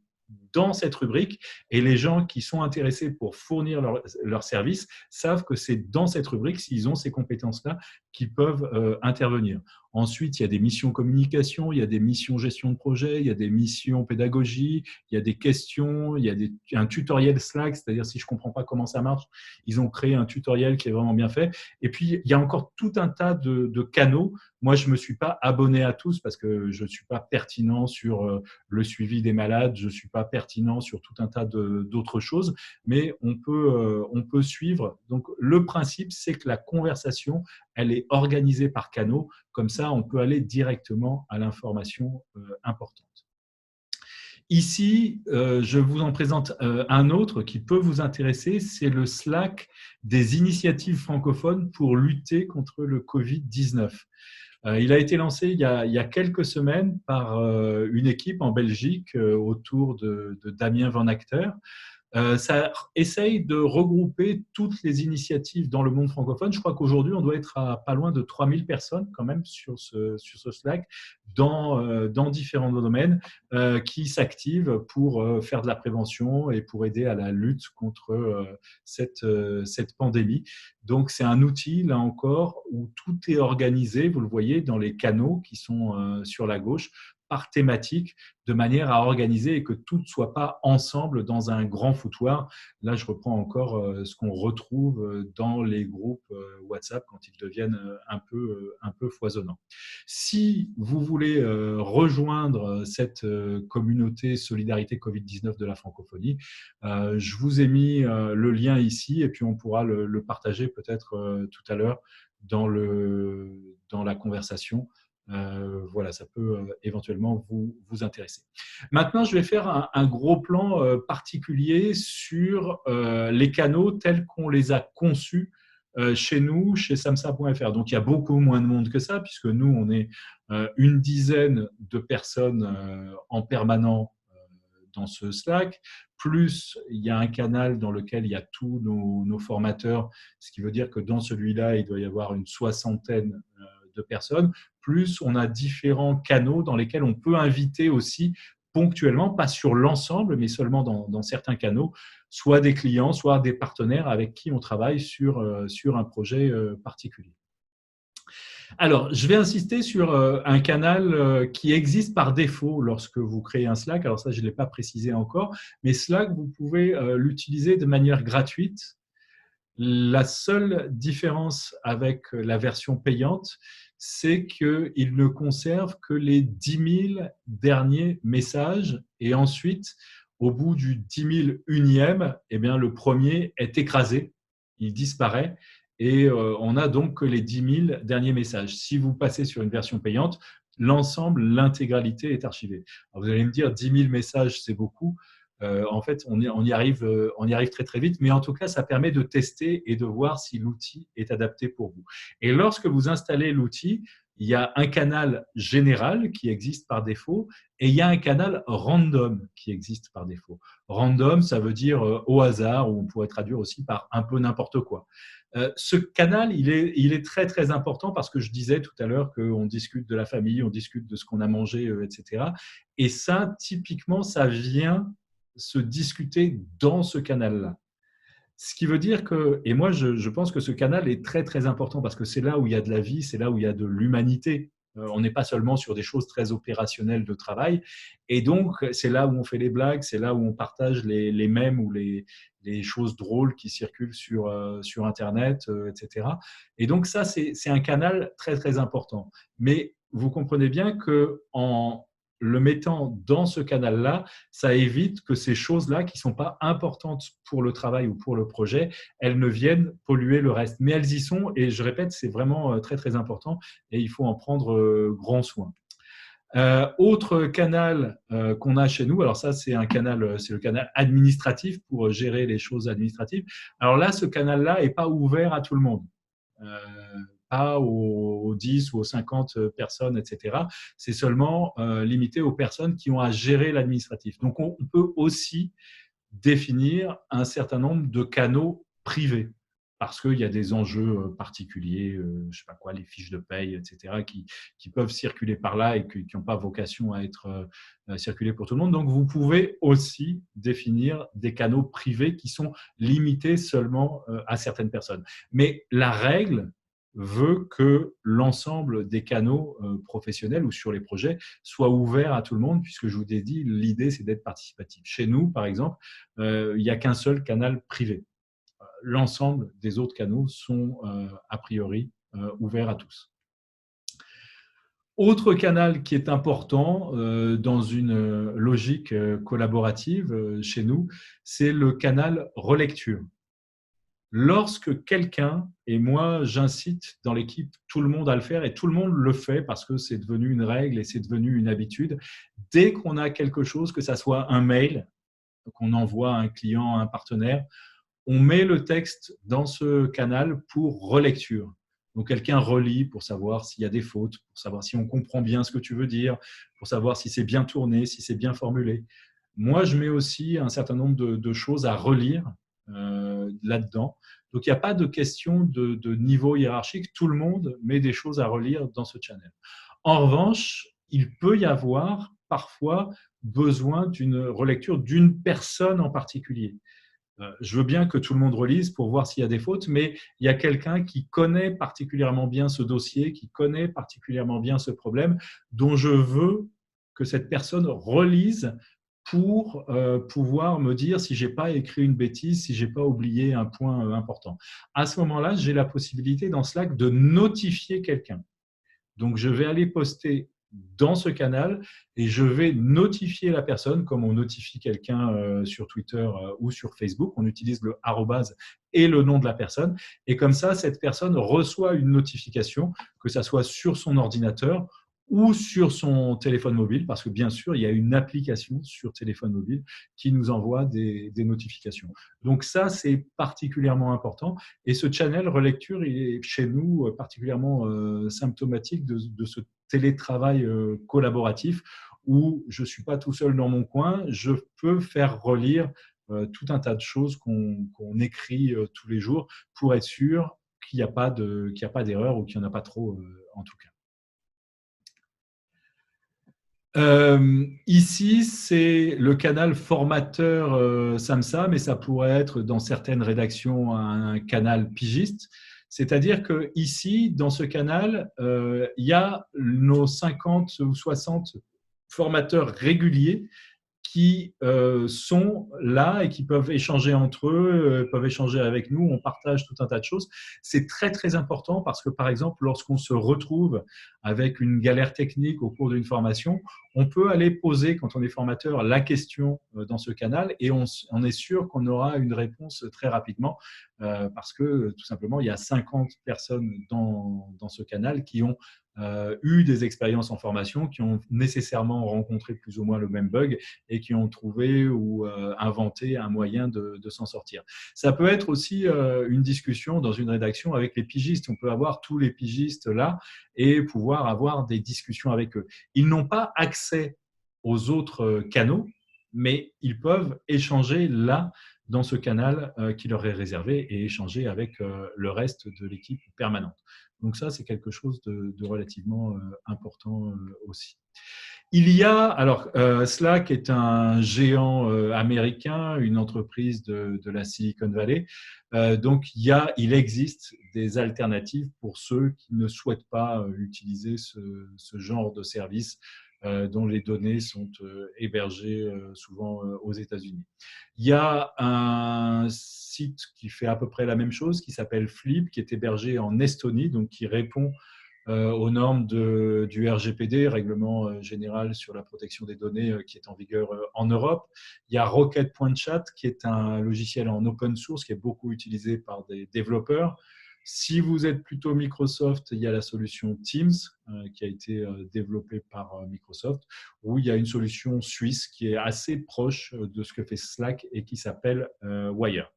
S2: dans cette rubrique, et les gens qui sont intéressés pour fournir leur service savent que c'est dans cette rubrique, s'ils ont ces compétences-là, qu'ils peuvent intervenir. Ensuite, il y a des missions communication, il y a des missions gestion de projet, il y a des missions pédagogie, il y a des questions, il y a un tutoriel Slack, c'est-à-dire si je ne comprends pas comment ça marche, ils ont créé un tutoriel qui est vraiment bien fait. Et puis, il y a encore tout un tas de canaux. Moi, je ne me suis pas abonné à tous parce que je ne suis pas pertinent sur le suivi des malades, je ne suis pas pertinent pertinent sur tout un tas d'autres choses, mais on peut suivre. Donc, le principe, c'est que la conversation, elle est organisée par canaux. Comme ça, on peut aller directement à l'information importante. Ici, je vous en présente un autre qui peut vous intéresser, c'est le Slack des initiatives francophones pour lutter contre le Covid-19. Il a été lancé il y a quelques semaines par une équipe en Belgique autour de Damien Van Acter. Ça essaye de regrouper toutes les initiatives dans le monde francophone. Je crois qu'aujourd'hui, on doit être à pas loin de 3000 personnes quand même sur ce Slack dans différents domaines qui s'activent pour faire de la prévention et pour aider à la lutte contre cette pandémie. Donc, c'est un outil, là encore, où tout est organisé, vous le voyez, dans les canaux qui sont sur la gauche, par thématique, de manière à organiser et que tout ne soit pas ensemble dans un grand foutoir. Là, je reprends encore ce qu'on retrouve dans les groupes WhatsApp quand ils deviennent un peu foisonnants. Si vous voulez rejoindre cette communauté Solidarité Covid-19 de la francophonie, je vous ai mis le lien ici et puis on pourra le partager peut-être tout à l'heure dans la conversation. Voilà, ça peut éventuellement vous intéresser. Maintenant, je vais faire un gros plan particulier sur les canaux tels qu'on les a conçus chez nous, chez samsa.fr. Donc, il y a beaucoup moins de monde que ça, puisque nous, on est une dizaine de personnes en permanent dans ce Slack, plus il y a un canal dans lequel il y a tous nos formateurs, ce qui veut dire que dans celui-là, il doit y avoir une soixantaine de personnes, plus on a différents canaux dans lesquels on peut inviter aussi ponctuellement, pas sur l'ensemble, mais seulement dans certains canaux, soit des clients, soit des partenaires avec qui on travaille sur un projet particulier. Alors, je vais insister sur un canal qui existe par défaut lorsque vous créez un Slack. Alors ça, je ne l'ai pas précisé encore, mais Slack, vous pouvez l'utiliser de manière gratuite. La seule différence avec la version payante, c'est qu'il ne conserve que les 10 000 derniers messages et ensuite, au bout du 10 001e, eh bien, le premier est écrasé, il disparaît et on n'a donc que les 10 000 derniers messages. Si vous passez sur une version payante, l'ensemble, l'intégralité est archivée. Alors vous allez me dire 10 000 messages, c'est beaucoup. En fait, on y arrive très très vite, mais en tout cas, ça permet de tester et de voir si l'outil est adapté pour vous. Et lorsque vous installez l'outil, il y a un canal général qui existe par défaut et il y a un canal random qui existe par défaut. Random, ça veut dire au hasard, ou on pourrait traduire aussi par un peu n'importe quoi. Ce canal, il est très très important parce que je disais tout à l'heure qu'on discute de la famille, on discute de ce qu'on a mangé, etc. Et ça, typiquement, ça vient se discuter dans ce canal-là. Ce qui veut dire que, et moi je pense que ce canal est très très important parce que c'est là où il y a de la vie, c'est là où il y a de l'humanité. On n'est pas seulement sur des choses très opérationnelles de travail. Et donc, c'est là où on fait les blagues, c'est là où on partage les mèmes ou les choses drôles qui circulent sur Internet, etc. Et donc, ça, c'est un canal très très important. Mais vous comprenez bien qu'en le mettant dans ce canal-là, ça évite que ces choses-là qui ne sont pas importantes pour le travail ou pour le projet, elles ne viennent polluer le reste. Mais elles y sont et je répète, c'est vraiment très, très important et il faut en prendre grand soin. Autre canal qu'on a chez nous, alors ça c'est le canal administratif pour gérer les choses administratives. Alors là, ce canal-là n'est pas ouvert à tout le monde. Pas aux 10 ou aux 50 personnes, etc. C'est seulement limité aux personnes qui ont à gérer l'administratif. Donc, on peut aussi définir un certain nombre de canaux privés parce qu'il y a des enjeux particuliers, je ne sais pas quoi, les fiches de paye, etc., qui peuvent circuler par là et qui n'ont pas vocation à être circulées pour tout le monde. Donc, vous pouvez aussi définir des canaux privés qui sont limités seulement à certaines personnes. Mais la règle veut que l'ensemble des canaux professionnels ou sur les projets soient ouverts à tout le monde, puisque je vous ai dit, l'idée, c'est d'être participatif. Chez nous, par exemple, il n'y a qu'un seul canal privé. L'ensemble des autres canaux sont a priori ouverts à tous. Autre canal qui est important dans une logique collaborative chez nous, c'est le canal relecture. Lorsque quelqu'un, et moi j'incite dans l'équipe tout le monde à le faire, et tout le monde le fait parce que c'est devenu une règle et c'est devenu une habitude, dès qu'on a quelque chose, que ça soit un mail qu'on envoie à un client, à un partenaire, on met le texte dans ce canal pour relecture. Donc, quelqu'un relit pour savoir s'il y a des fautes, pour savoir si on comprend bien ce que tu veux dire, pour savoir si c'est bien tourné, si c'est bien formulé. Moi, je mets aussi un certain nombre de choses à relire là-dedans. Donc, il n'y a pas de question de niveau hiérarchique. Tout le monde met des choses à relire dans ce channel. En revanche, il peut y avoir parfois besoin d'une relecture d'une personne en particulier. Je veux bien que tout le monde relise pour voir s'il y a des fautes, mais il y a quelqu'un qui connaît particulièrement bien ce dossier, qui connaît particulièrement bien ce problème, dont je veux que cette personne relise pour pouvoir me dire si je n'ai pas écrit une bêtise, si je n'ai pas oublié un point important. À ce moment-là, j'ai la possibilité dans Slack de notifier quelqu'un. Donc, je vais aller poster dans ce canal et je vais notifier la personne comme on notifie quelqu'un sur Twitter ou sur Facebook. On utilise le arrobase et le nom de la personne. Et comme ça, cette personne reçoit une notification, que ça soit sur son ordinateur ou sur son téléphone mobile, parce que bien sûr, il y a une application sur téléphone mobile qui nous envoie des notifications. Donc ça, c'est particulièrement important. Et ce channel relecture, il est chez nous particulièrement symptomatique de ce télétravail collaboratif où je ne suis pas tout seul dans mon coin, je peux faire relire tout un tas de choses qu'on écrit tous les jours pour être sûr qu'il n'y a pas d'erreur ou qu'il n'y en a pas trop en tout cas. Ici, c'est le canal formateur SAMSA, mais ça pourrait être dans certaines rédactions un canal pigiste. C'est-à-dire que ici, dans ce canal, il y a nos 50 ou 60 formateurs réguliers qui sont là et qui peuvent échanger entre eux, peuvent échanger avec nous, on partage tout un tas de choses. C'est très, très important parce que, par exemple, lorsqu'on se retrouve avec une galère technique au cours d'une formation, on peut aller poser, quand on est formateur, la question dans ce canal et on est sûr qu'on aura une réponse très rapidement parce que, tout simplement, il y a 50 personnes dans ce canal qui ont eu des expériences en formation, qui ont nécessairement rencontré plus ou moins le même bug et qui ont trouvé ou inventé un moyen de s'en sortir. Ça peut être aussi une discussion dans une rédaction avec les pigistes. On peut avoir tous les pigistes là et pouvoir avoir des discussions avec eux. Ils n'ont pas accès aux autres canaux, mais ils peuvent échanger là dans ce canal qui leur est réservé et échanger avec le reste de l'équipe permanente. Donc ça, c'est quelque chose de relativement important aussi. Il y a, alors Slack est un géant américain, une entreprise de la Silicon Valley. Donc il existe des alternatives pour ceux qui ne souhaitent pas utiliser ce genre de service dont les données sont hébergées souvent aux États-Unis. Il y a un site qui fait à peu près la même chose, qui s'appelle Flip, qui est hébergé en Estonie, donc qui répond aux normes du RGPD, Règlement général sur la protection des données, qui est en vigueur en Europe. Il y a Rocket.chat, qui est un logiciel en open source qui est beaucoup utilisé par des développeurs. Si vous êtes plutôt Microsoft, il y a la solution Teams qui a été développée par Microsoft, où il y a une solution suisse qui est assez proche de ce que fait Slack et qui s'appelle Wire.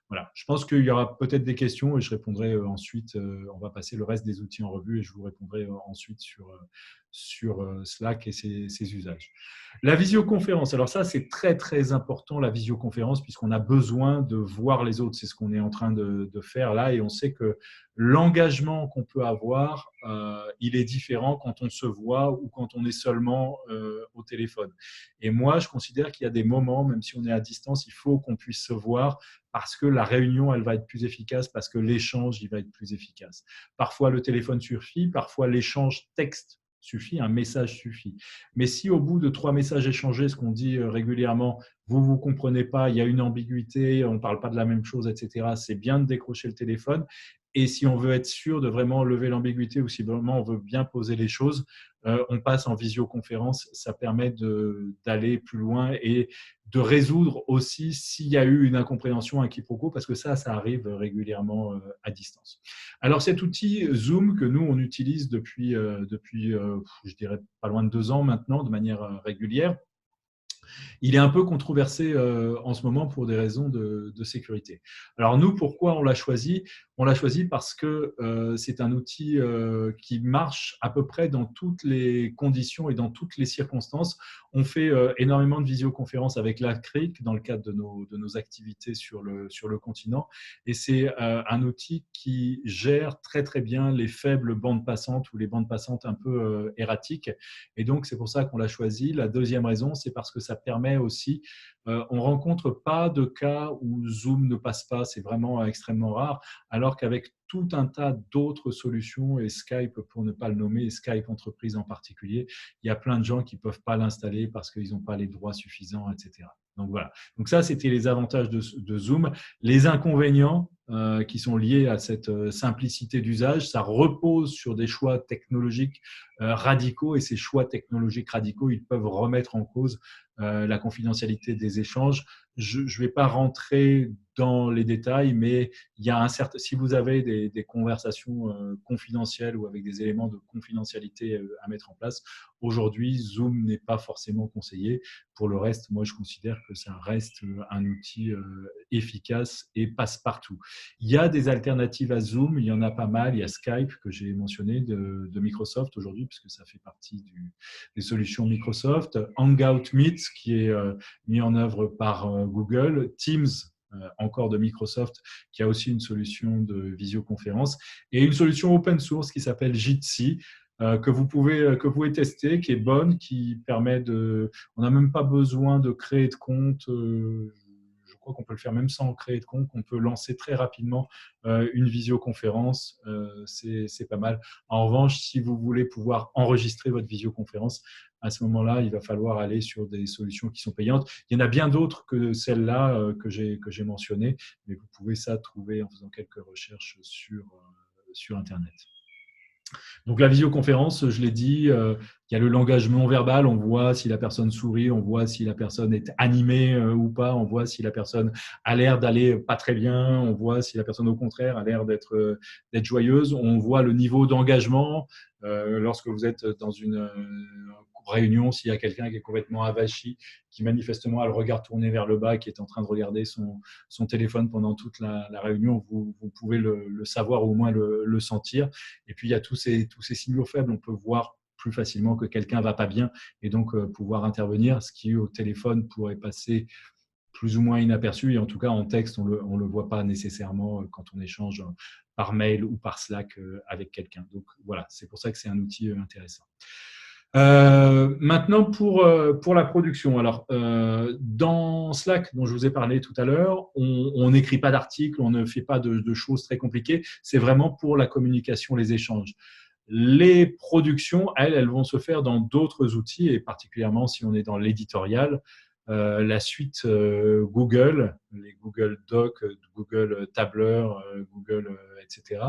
S2: Voilà. Je pense qu'il y aura peut-être des questions et je répondrai ensuite. On va passer le reste des outils en revue et je vous répondrai ensuite sur Slack et ses usages. La visioconférence, alors ça c'est très très important la visioconférence puisqu'on a besoin de voir les autres, c'est ce qu'on est en train de faire là et on sait que l'engagement qu'on peut avoir, il est différent quand on se voit ou quand on est seulement au téléphone. Et moi je considère qu'il y a des moments, même si on est à distance, il faut qu'on puisse se voir parce que la réunion elle va être plus efficace, parce que l'échange il va être plus efficace. Parfois le téléphone suffit, parfois l'échange texte suffit, un message suffit. Mais si au bout de 3 messages échangés, ce qu'on dit régulièrement, vous ne comprenez pas, il y a une ambiguïté, on ne parle pas de la même chose, etc., c'est bien de décrocher le téléphone Et si on veut être sûr de vraiment lever l'ambiguïté ou si vraiment on veut bien poser les choses, on passe en visioconférence. Ça permet d'aller plus loin et de résoudre aussi s'il y a eu une incompréhension, un quiproquo, parce que ça arrive régulièrement à distance. Alors cet outil Zoom que nous, on utilise depuis je dirais, pas loin de 2 ans maintenant, de manière régulière, il est un peu controversé en ce moment pour des raisons de sécurité. Alors nous, pourquoi on l'a choisi? On l'a choisi parce que c'est un outil qui marche à peu près dans toutes les conditions et dans toutes les circonstances. On fait énormément de visioconférences avec l'ACRIC dans le cadre de nos activités sur le continent. Et c'est un outil qui gère très très bien les faibles bandes passantes ou les bandes passantes un peu erratiques. Et donc, c'est pour ça qu'on l'a choisi. La deuxième raison, c'est parce que ça permet aussi, on ne rencontre pas de cas où Zoom ne passe pas, c'est vraiment extrêmement rare, alors qu'avec tout un tas d'autres solutions, et Skype pour ne pas le nommer, et Skype entreprise en particulier, il y a plein de gens qui ne peuvent pas l'installer parce qu'ils n'ont pas les droits suffisants, etc. Donc voilà. Donc ça, c'était les avantages de Zoom. Les inconvénients qui sont liés à cette simplicité d'usage, ça repose sur des choix technologiques radicaux, et ces choix technologiques radicaux, ils peuvent remettre en cause la confidentialité des échanges. Je ne vais pas rentrer dans les détails, mais il y a si vous avez des conversations confidentielles ou avec des éléments de confidentialité à mettre en place, aujourd'hui, Zoom n'est pas forcément conseillé. Pour le reste, moi, je considère que ça reste un outil efficace et passe-partout. Il y a des alternatives à Zoom, il y en a pas mal. Il y a Skype que j'ai mentionné de Microsoft aujourd'hui, puisque ça fait partie des solutions Microsoft. Hangout Meet, qui est mis en œuvre par Google. Teams, encore de Microsoft, qui a aussi une solution de visioconférence. Et une solution open source qui s'appelle Jitsi, que vous pouvez tester, qui est bonne, qui permet de... On n'a même pas besoin de créer de compte. Je crois qu'on peut le faire même sans créer de compte. On peut lancer très rapidement une visioconférence. C'est pas mal. En revanche, si vous voulez pouvoir enregistrer votre visioconférence, à ce moment-là, il va falloir aller sur des solutions qui sont payantes. Il y en a bien d'autres que celle-là que j'ai mentionnées, mais vous pouvez ça trouver en faisant quelques recherches sur Internet. Donc la visioconférence, je l'ai dit, il y a le langage non verbal, on voit si la personne sourit, on voit si la personne est animée ou pas, on voit si la personne a l'air d'aller pas très bien, on voit si la personne au contraire a l'air d'être joyeuse, on voit le niveau d'engagement lorsque vous êtes dans une réunion, s'il y a quelqu'un qui est complètement avachi, qui manifestement a le regard tourné vers le bas, qui est en train de regarder son téléphone pendant toute la réunion, vous pouvez le savoir ou au moins le sentir. Et puis il y a tous ces signaux faibles, on peut voir plus facilement que quelqu'un va pas bien et donc pouvoir intervenir, ce qui au téléphone pourrait passer plus ou moins inaperçu, et en tout cas en texte on le voit pas nécessairement quand on échange par mail ou par Slack avec quelqu'un. Donc voilà, c'est pour ça que c'est un outil intéressant. Maintenant pour la production. Alors dans Slack dont je vous ai parlé tout à l'heure, on n'écrit pas d'articles, on ne fait pas de choses très compliquées. C'est vraiment pour la communication, les échanges. Les productions, elles vont se faire dans d'autres outils, et particulièrement si on est dans l'éditorial, la suite Google, les Google Docs, Google Tableur, Google, etc.,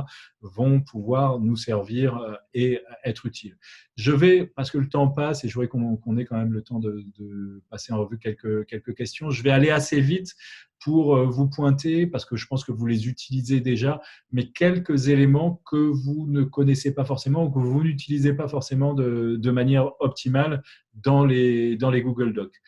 S2: vont pouvoir nous servir et être utiles. Je vais, parce que le temps passe et je voudrais qu'on ait quand même le temps de passer en revue quelques questions, je vais aller assez vite pour vous pointer, parce que je pense que vous les utilisez déjà, mais quelques éléments que vous ne connaissez pas forcément ou que vous n'utilisez pas forcément de manière optimale dans les Google Docs.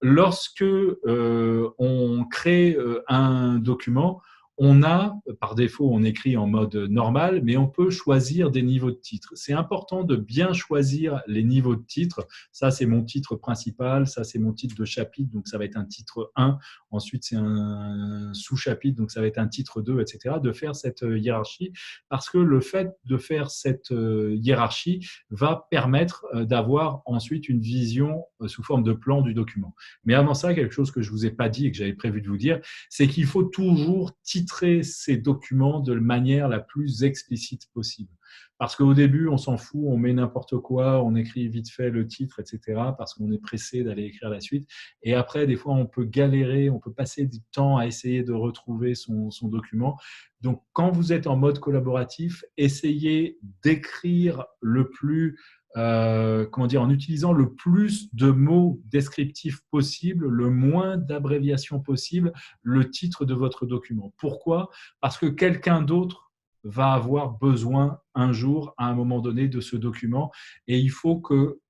S2: Lorsque on crée un document, on a, par défaut, on écrit en mode normal, mais on peut choisir des niveaux de titres. C'est important de bien choisir les niveaux de titres. Ça, c'est mon titre principal. Ça, c'est mon titre de chapitre. Donc, ça va être un titre 1. Ensuite, c'est un sous-chapitre. Donc, ça va être un titre 2, etc. De faire cette hiérarchie, parce que le fait de faire cette hiérarchie va permettre d'avoir ensuite une vision sous forme de plan du document. Mais avant ça, quelque chose que je ne vous ai pas dit et que j'avais prévu de vous dire, c'est qu'il faut toujours titrer titrer ces documents de manière la plus explicite possible. Parce qu'au début, on s'en fout, on met n'importe quoi, on écrit vite fait le titre, etc., parce qu'on est pressé d'aller écrire la suite. Et après, des fois, on peut galérer, on peut passer du temps à essayer de retrouver son document. Donc, quand vous êtes en mode collaboratif, essayez d'écrire le plus, en utilisant le plus de mots descriptifs possible, le moins d'abréviations possible, le titre de votre document. Pourquoi ? Parce que quelqu'un d'autre va avoir besoin un jour, à un moment donné, de ce document. Et il faut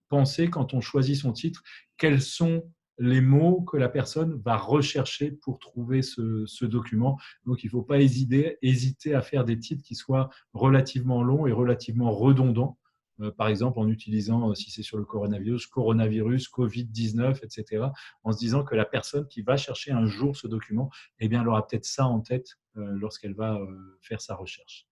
S2: penser, quand on choisit son titre, quels sont les mots que la personne va rechercher pour trouver ce document. Donc, il ne faut pas hésiter à faire des titres qui soient relativement longs et relativement redondants. Par exemple, en utilisant, si c'est sur le coronavirus, Covid-19, etc., en se disant que la personne qui va chercher un jour ce document, eh bien, elle aura peut-être ça en tête lorsqu'elle va faire sa recherche.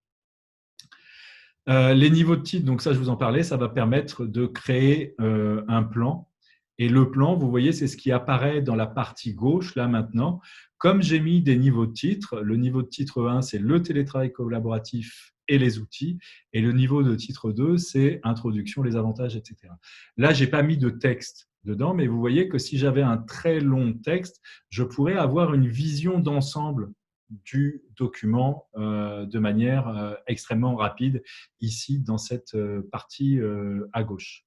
S2: Les niveaux de titre, donc ça, je vous en parlais, ça va permettre de créer un plan. Et le plan, vous voyez, c'est ce qui apparaît dans la partie gauche, là, maintenant. Comme j'ai mis des niveaux de titre, le niveau de titre 1, c'est le télétravail collaboratif et les outils. Et le niveau de titre 2, c'est introduction, les avantages, etc. Là, je n'ai pas mis de texte dedans, mais vous voyez que si j'avais un très long texte, je pourrais avoir une vision d'ensemble du document de manière extrêmement rapide, ici, dans cette partie à gauche.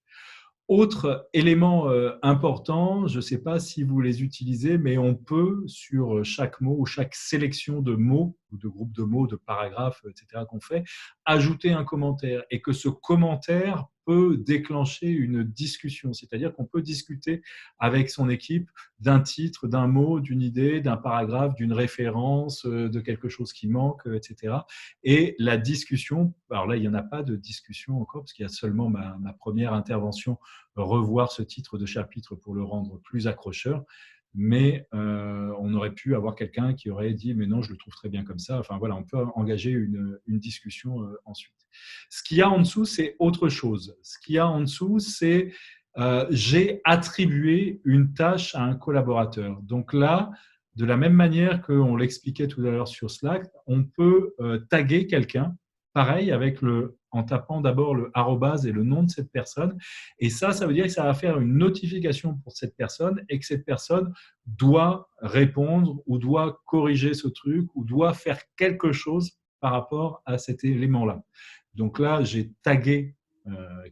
S2: Autre élément important, je ne sais pas si vous les utilisez, mais on peut, sur chaque mot ou chaque sélection de mots, ou de groupes de mots, de paragraphes, etc., qu'on fait, ajouter un commentaire et que ce commentaire peut déclencher une discussion. C'est-à-dire qu'on peut discuter avec son équipe d'un titre, d'un mot, d'une idée, d'un paragraphe, d'une référence, de quelque chose qui manque, etc. Et la discussion, alors là, il n'y en a pas de discussion encore, parce qu'il y a seulement ma première intervention, revoir ce titre de chapitre pour le rendre plus accrocheur. Mais on aurait pu avoir quelqu'un qui aurait dit « mais non, je le trouve très bien comme ça ». Enfin voilà, on peut engager une discussion ensuite. Ce qu'il y a en dessous, c'est autre chose. Ce qu'il y a en dessous, c'est j'ai attribué une tâche à un collaborateur. Donc là, de la même manière qu'on l'expliquait tout à l'heure sur Slack, on peut taguer quelqu'un, pareil, en tapant d'abord le arrobase et le nom de cette personne. Et ça veut dire que ça va faire une notification pour cette personne et que cette personne doit répondre ou doit corriger ce truc ou doit faire quelque chose par rapport à cet élément-là. Donc là, j'ai tagué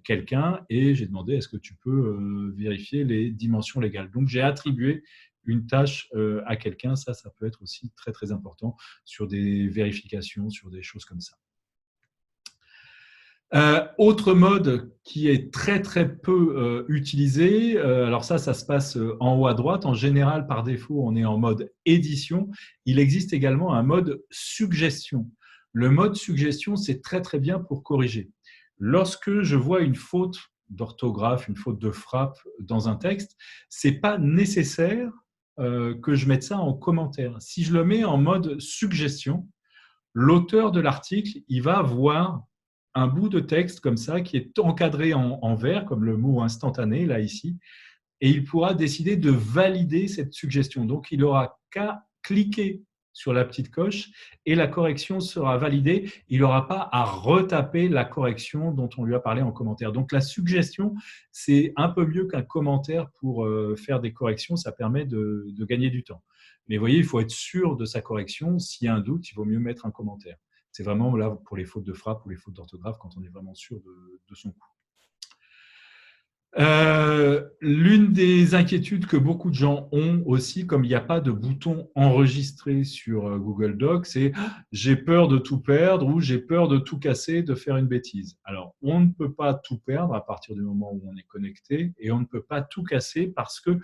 S2: quelqu'un et j'ai demandé est-ce que tu peux vérifier les dimensions légales. Donc, j'ai attribué une tâche à quelqu'un. Ça peut être aussi très, très important sur des vérifications, sur des choses comme ça. Autre mode qui est très très peu utilisé, alors ça se passe en haut à droite, en général par défaut on est en mode édition, il existe également un mode suggestion. Le mode suggestion c'est très très bien pour corriger. Lorsque je vois une faute d'orthographe, une faute de frappe dans un texte, c'est pas nécessaire que je mette ça en commentaire. Si je le mets en mode suggestion, l'auteur de l'article, il va voir un bout de texte comme ça qui est encadré en vert, comme le mot instantané, là, ici, et il pourra décider de valider cette suggestion. Donc, il n'aura qu'à cliquer sur la petite coche et la correction sera validée. Il n'aura pas à retaper la correction dont on lui a parlé en commentaire. Donc, la suggestion, c'est un peu mieux qu'un commentaire pour faire des corrections. Ça permet de gagner du temps. Mais vous voyez, il faut être sûr de sa correction. S'il y a un doute, il vaut mieux mettre un commentaire. C'est vraiment là pour les fautes de frappe ou les fautes d'orthographe quand on est vraiment sûr de son coup. L'une des inquiétudes que beaucoup de gens ont aussi, comme il n'y a pas de bouton enregistré sur Google Docs, c'est « j'ai peur de tout perdre » ou « j'ai peur de tout casser, de faire une bêtise ». Alors, on ne peut pas tout perdre à partir du moment où on est connecté et on ne peut pas tout casser parce que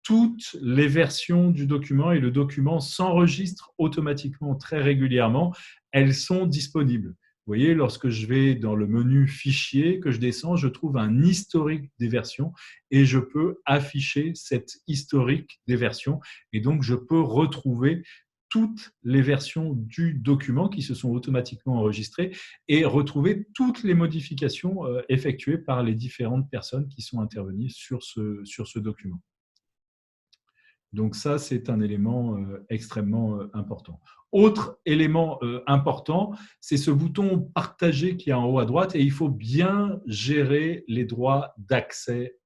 S2: toutes les versions du document et le document s'enregistrent automatiquement très régulièrement. Elles sont disponibles. Vous voyez, lorsque je vais dans le menu Fichier, que je descends, je trouve un historique des versions et je peux afficher cet historique des versions. Et donc, je peux retrouver toutes les versions du document qui se sont automatiquement enregistrées et retrouver toutes les modifications effectuées par les différentes personnes qui sont intervenues sur ce document. Donc ça, c'est un élément extrêmement important. Autre élément important, c'est ce bouton « Partager » qui est en haut à droite et il faut bien gérer les droits d'accès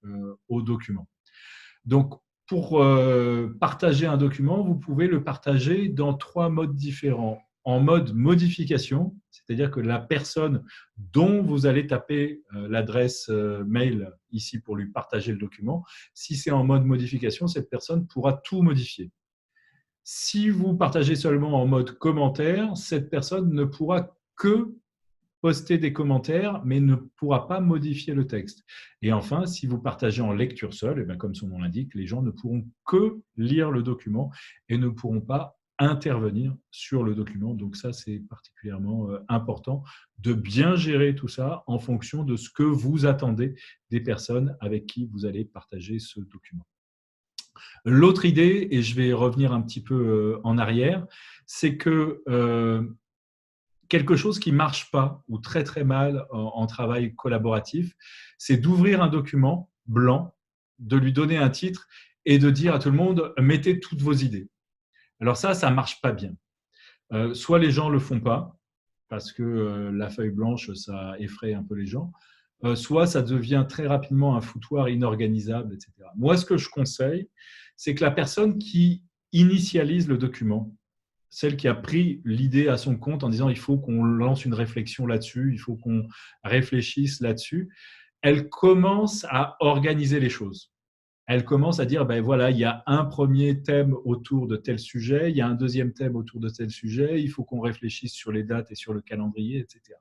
S2: au document. Donc, pour partager un document, vous pouvez le partager dans 3 modes différents. En mode modification, c'est-à-dire que la personne dont vous allez taper l'adresse mail ici pour lui partager le document, si c'est en mode modification, cette personne pourra tout modifier. Si vous partagez seulement en mode commentaire, cette personne ne pourra que poster des commentaires, mais ne pourra pas modifier le texte. Et enfin, si vous partagez en lecture seule, et bien comme son nom l'indique, les gens ne pourront que lire le document et ne pourront pas intervenir sur le document. Donc ça, c'est particulièrement important de bien gérer tout ça en fonction de ce que vous attendez des personnes avec qui vous allez partager ce document. L'autre idée, et je vais revenir un petit peu en arrière, c'est que quelque chose qui ne marche pas ou très très mal en travail collaboratif, c'est d'ouvrir un document blanc, de lui donner un titre et de dire à tout le monde « mettez toutes vos idées ». Alors ça ne marche pas bien. Soit les gens ne le font pas, parce que la feuille blanche, ça effraie un peu les gens, soit ça devient très rapidement un foutoir inorganisable, etc. Moi, ce que je conseille, c'est que la personne qui initialise le document, celle qui a pris l'idée à son compte en disant il faut qu'on lance une réflexion là-dessus, il faut qu'on réfléchisse là-dessus, elle commence à organiser les choses. Elle commence à dire, ben voilà, il y a un premier thème autour de tel sujet, il y a un deuxième thème autour de tel sujet, il faut qu'on réfléchisse sur les dates et sur le calendrier, etc.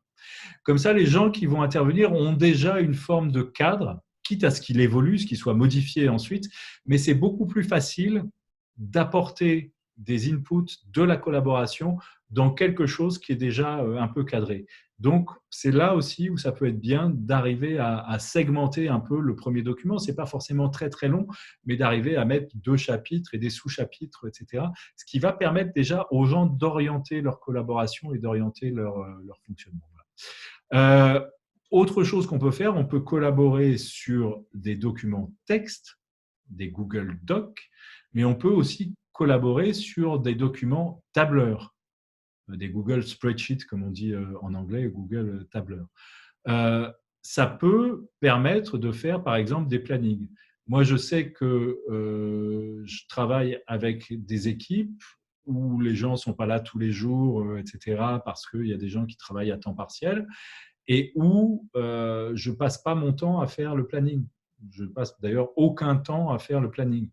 S2: Comme ça, les gens qui vont intervenir ont déjà une forme de cadre, quitte à ce qu'il évolue, ce qu'il soit modifié ensuite, mais c'est beaucoup plus facile d'apporter des inputs de la collaboration dans quelque chose qui est déjà un peu cadré. Donc, c'est là aussi où ça peut être bien d'arriver à segmenter un peu le premier document. Ce n'est pas forcément très, très long, mais d'arriver à mettre 2 chapitres et des sous-chapitres, etc. Ce qui va permettre déjà aux gens d'orienter leur collaboration et d'orienter leur fonctionnement. Autre chose qu'on peut faire, on peut collaborer sur des documents texte, des Google Docs, mais on peut aussi collaborer sur des documents tableurs, des Google Spreadsheets, comme on dit en anglais, Google Tableurs. Ça peut permettre de faire, par exemple, des plannings. Moi, je sais que je travaille avec des équipes où les gens ne sont pas là tous les jours, etc., parce qu'il y a des gens qui travaillent à temps partiel et où je ne passe pas mon temps à faire le planning. Je ne passe d'ailleurs aucun temps à faire le planning.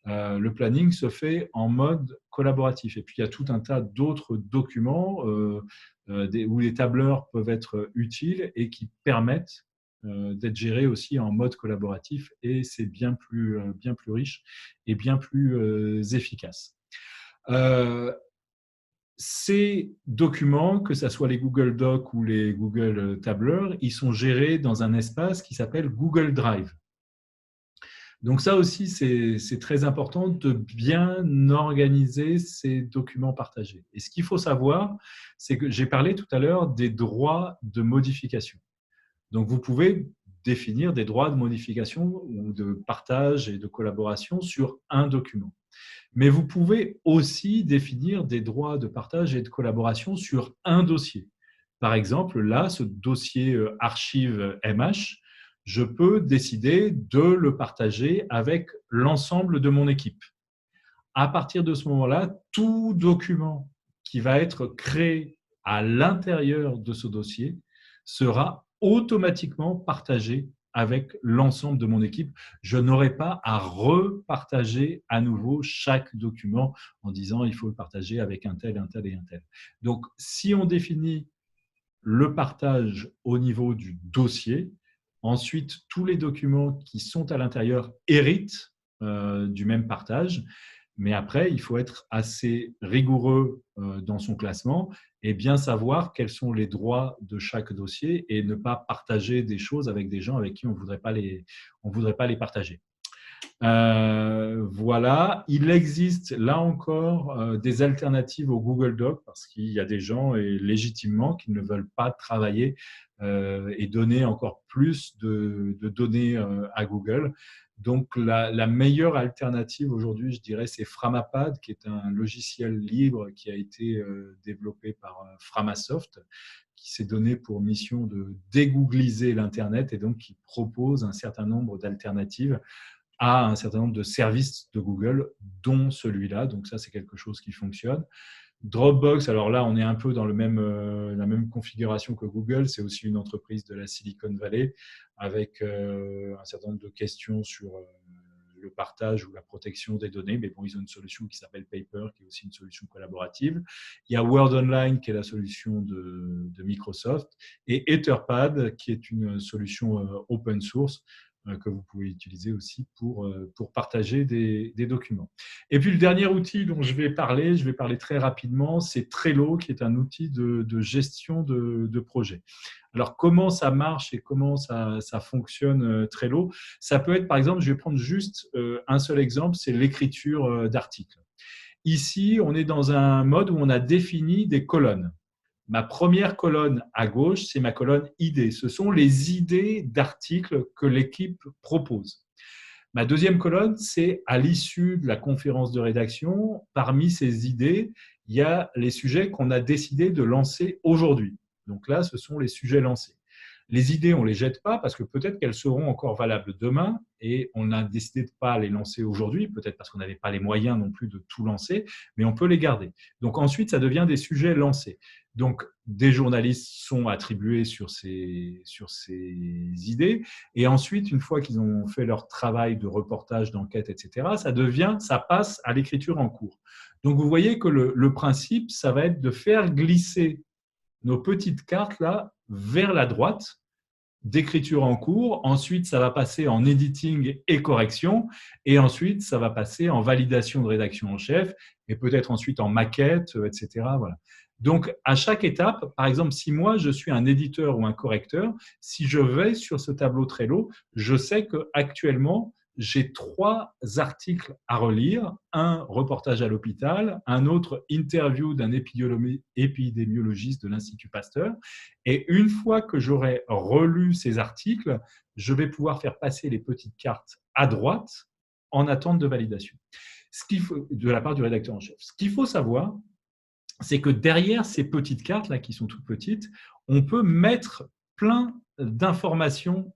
S2: Le planning se fait en mode collaboratif. Et puis, il y a tout un tas d'autres documents où les tableurs peuvent être utiles et qui permettent d'être gérés aussi en mode collaboratif. Et c'est bien plus riche et bien plus efficace. Ces documents, que ce soit les Google Docs ou les Google Tableurs, ils sont gérés dans un espace qui s'appelle Google Drive. Donc ça aussi, c'est très important de bien organiser ces documents partagés. Et ce qu'il faut savoir, c'est que j'ai parlé tout à l'heure des droits de modification. Donc vous pouvez définir des droits de modification ou de partage et de collaboration sur un document. Mais vous pouvez aussi définir des droits de partage et de collaboration sur un dossier. Par exemple, là, ce dossier archive MH, je peux décider de le partager avec l'ensemble de mon équipe. À partir de ce moment-là, tout document qui va être créé à l'intérieur de ce dossier sera automatiquement partagé avec l'ensemble de mon équipe. Je n'aurai pas à repartager à nouveau chaque document en disant il faut le partager avec un tel, un tel et un tel. Donc, si on définit le partage au niveau du dossier, ensuite, tous les documents qui sont à l'intérieur héritent du même partage. Mais après, il faut être assez rigoureux dans son classement et bien savoir quels sont les droits de chaque dossier et ne pas partager des choses avec des gens avec qui on ne voudrait pas les partager. Voilà, il existe là encore des alternatives au Google Doc parce qu'il y a des gens, et légitimement, qui ne veulent pas travailler et donner encore plus de données à Google. Donc, la meilleure alternative aujourd'hui, je dirais, c'est Framapad, qui est un logiciel libre qui a été développé par Framasoft, qui s'est donné pour mission de dégoogliser l'Internet et donc qui propose un certain nombre d'alternatives à un certain nombre de services de Google, dont celui-là. Donc ça, c'est quelque chose qui fonctionne. Dropbox, alors là, on est un peu dans la même configuration que Google. C'est aussi une entreprise de la Silicon Valley avec un certain nombre de questions sur le partage ou la protection des données. Mais bon, ils ont une solution qui s'appelle Paper, qui est aussi une solution collaborative. Il y a Word Online, qui est la solution de Microsoft, et Etherpad, qui est une solution open source que vous pouvez utiliser aussi pour partager des documents. Et puis, le dernier outil dont je vais parler très rapidement, c'est Trello, qui est un outil de gestion de projet. Alors, comment ça marche et comment ça fonctionne, Trello? Ça peut être, par exemple, je vais prendre juste un seul exemple, c'est l'écriture d'articles. Ici, on est dans un mode où on a défini des colonnes. Ma première colonne à gauche, c'est ma colonne idées. Ce sont les idées d'articles que l'équipe propose. Ma deuxième colonne, c'est à l'issue de la conférence de rédaction. Parmi ces idées, il y a les sujets qu'on a décidé de lancer aujourd'hui. Donc là, ce sont les sujets lancés. Les idées, on ne les jette pas parce que peut-être qu'elles seront encore valables demain et on a décidé de ne pas les lancer aujourd'hui, peut-être parce qu'on n'avait pas les moyens non plus de tout lancer, mais on peut les garder. Donc ensuite, ça devient des sujets lancés. Donc des journalistes sont attribués sur ces idées et ensuite, une fois qu'ils ont fait leur travail de reportage, d'enquête, etc., ça passe à l'écriture en cours. Donc vous voyez que le principe, ça va être de faire glisser nos petites cartes là vers la droite d'écriture en cours. Ensuite, ça va passer en editing et correction. Et ensuite, ça va passer en validation de rédaction en chef et peut-être ensuite en maquette, etc. Voilà. Donc, à chaque étape, par exemple, si moi, je suis un éditeur ou un correcteur, si je vais sur ce tableau Trello, je sais qu'actuellement, j'ai 3 articles à relire, un reportage à l'hôpital, un autre interview d'un épidémiologiste de l'Institut Pasteur. Et une fois que j'aurai relu ces articles, je vais pouvoir faire passer les petites cartes à droite en attente de validation. De la part du rédacteur en chef. Ce qu'il faut savoir, c'est que derrière ces petites cartes-là, qui sont toutes petites, on peut mettre plein d'informations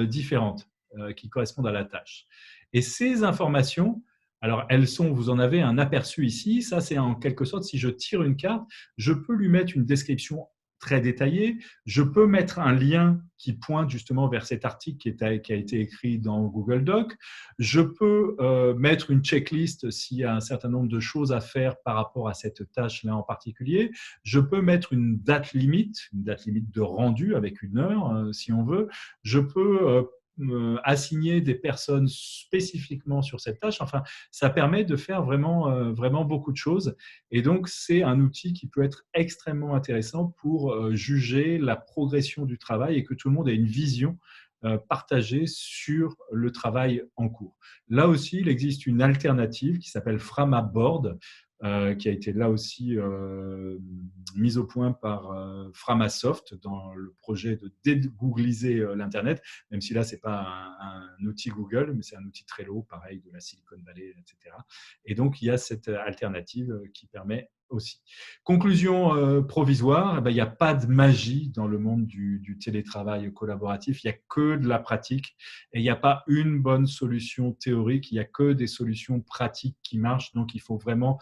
S2: différentes qui correspondent à la tâche. Et ces informations, alors vous en avez un aperçu ici, ça c'est en quelque sorte, si je tire une carte, je peux lui mettre une description très détaillé. Je peux mettre un lien qui pointe justement vers cet article qui a été écrit dans Google Doc. Je peux mettre une checklist s'il y a un certain nombre de choses à faire par rapport à cette tâche-là en particulier. Je peux mettre une date limite de rendu avec 1 heure si on veut. Je peux assigner des personnes spécifiquement sur cette tâche. Enfin, ça permet de faire vraiment beaucoup de choses. Et donc, c'est un outil qui peut être extrêmement intéressant pour juger la progression du travail et que tout le monde ait une vision partagée sur le travail en cours. Là aussi, il existe une alternative qui s'appelle Framaboard, qui a été là aussi mise au point par Framasoft dans le projet de dégoogliser l'Internet, même si là, ce n'est pas un outil Google, mais c'est un outil Trello, pareil, de la Silicon Valley, etc. Et donc, il y a cette alternative qui permet aussi. Conclusion provisoire, il n'y a pas de magie dans le monde du télétravail collaboratif, il n'y a que de la pratique et il n'y a pas une bonne solution théorique, il n'y a que des solutions pratiques qui marchent, donc il faut vraiment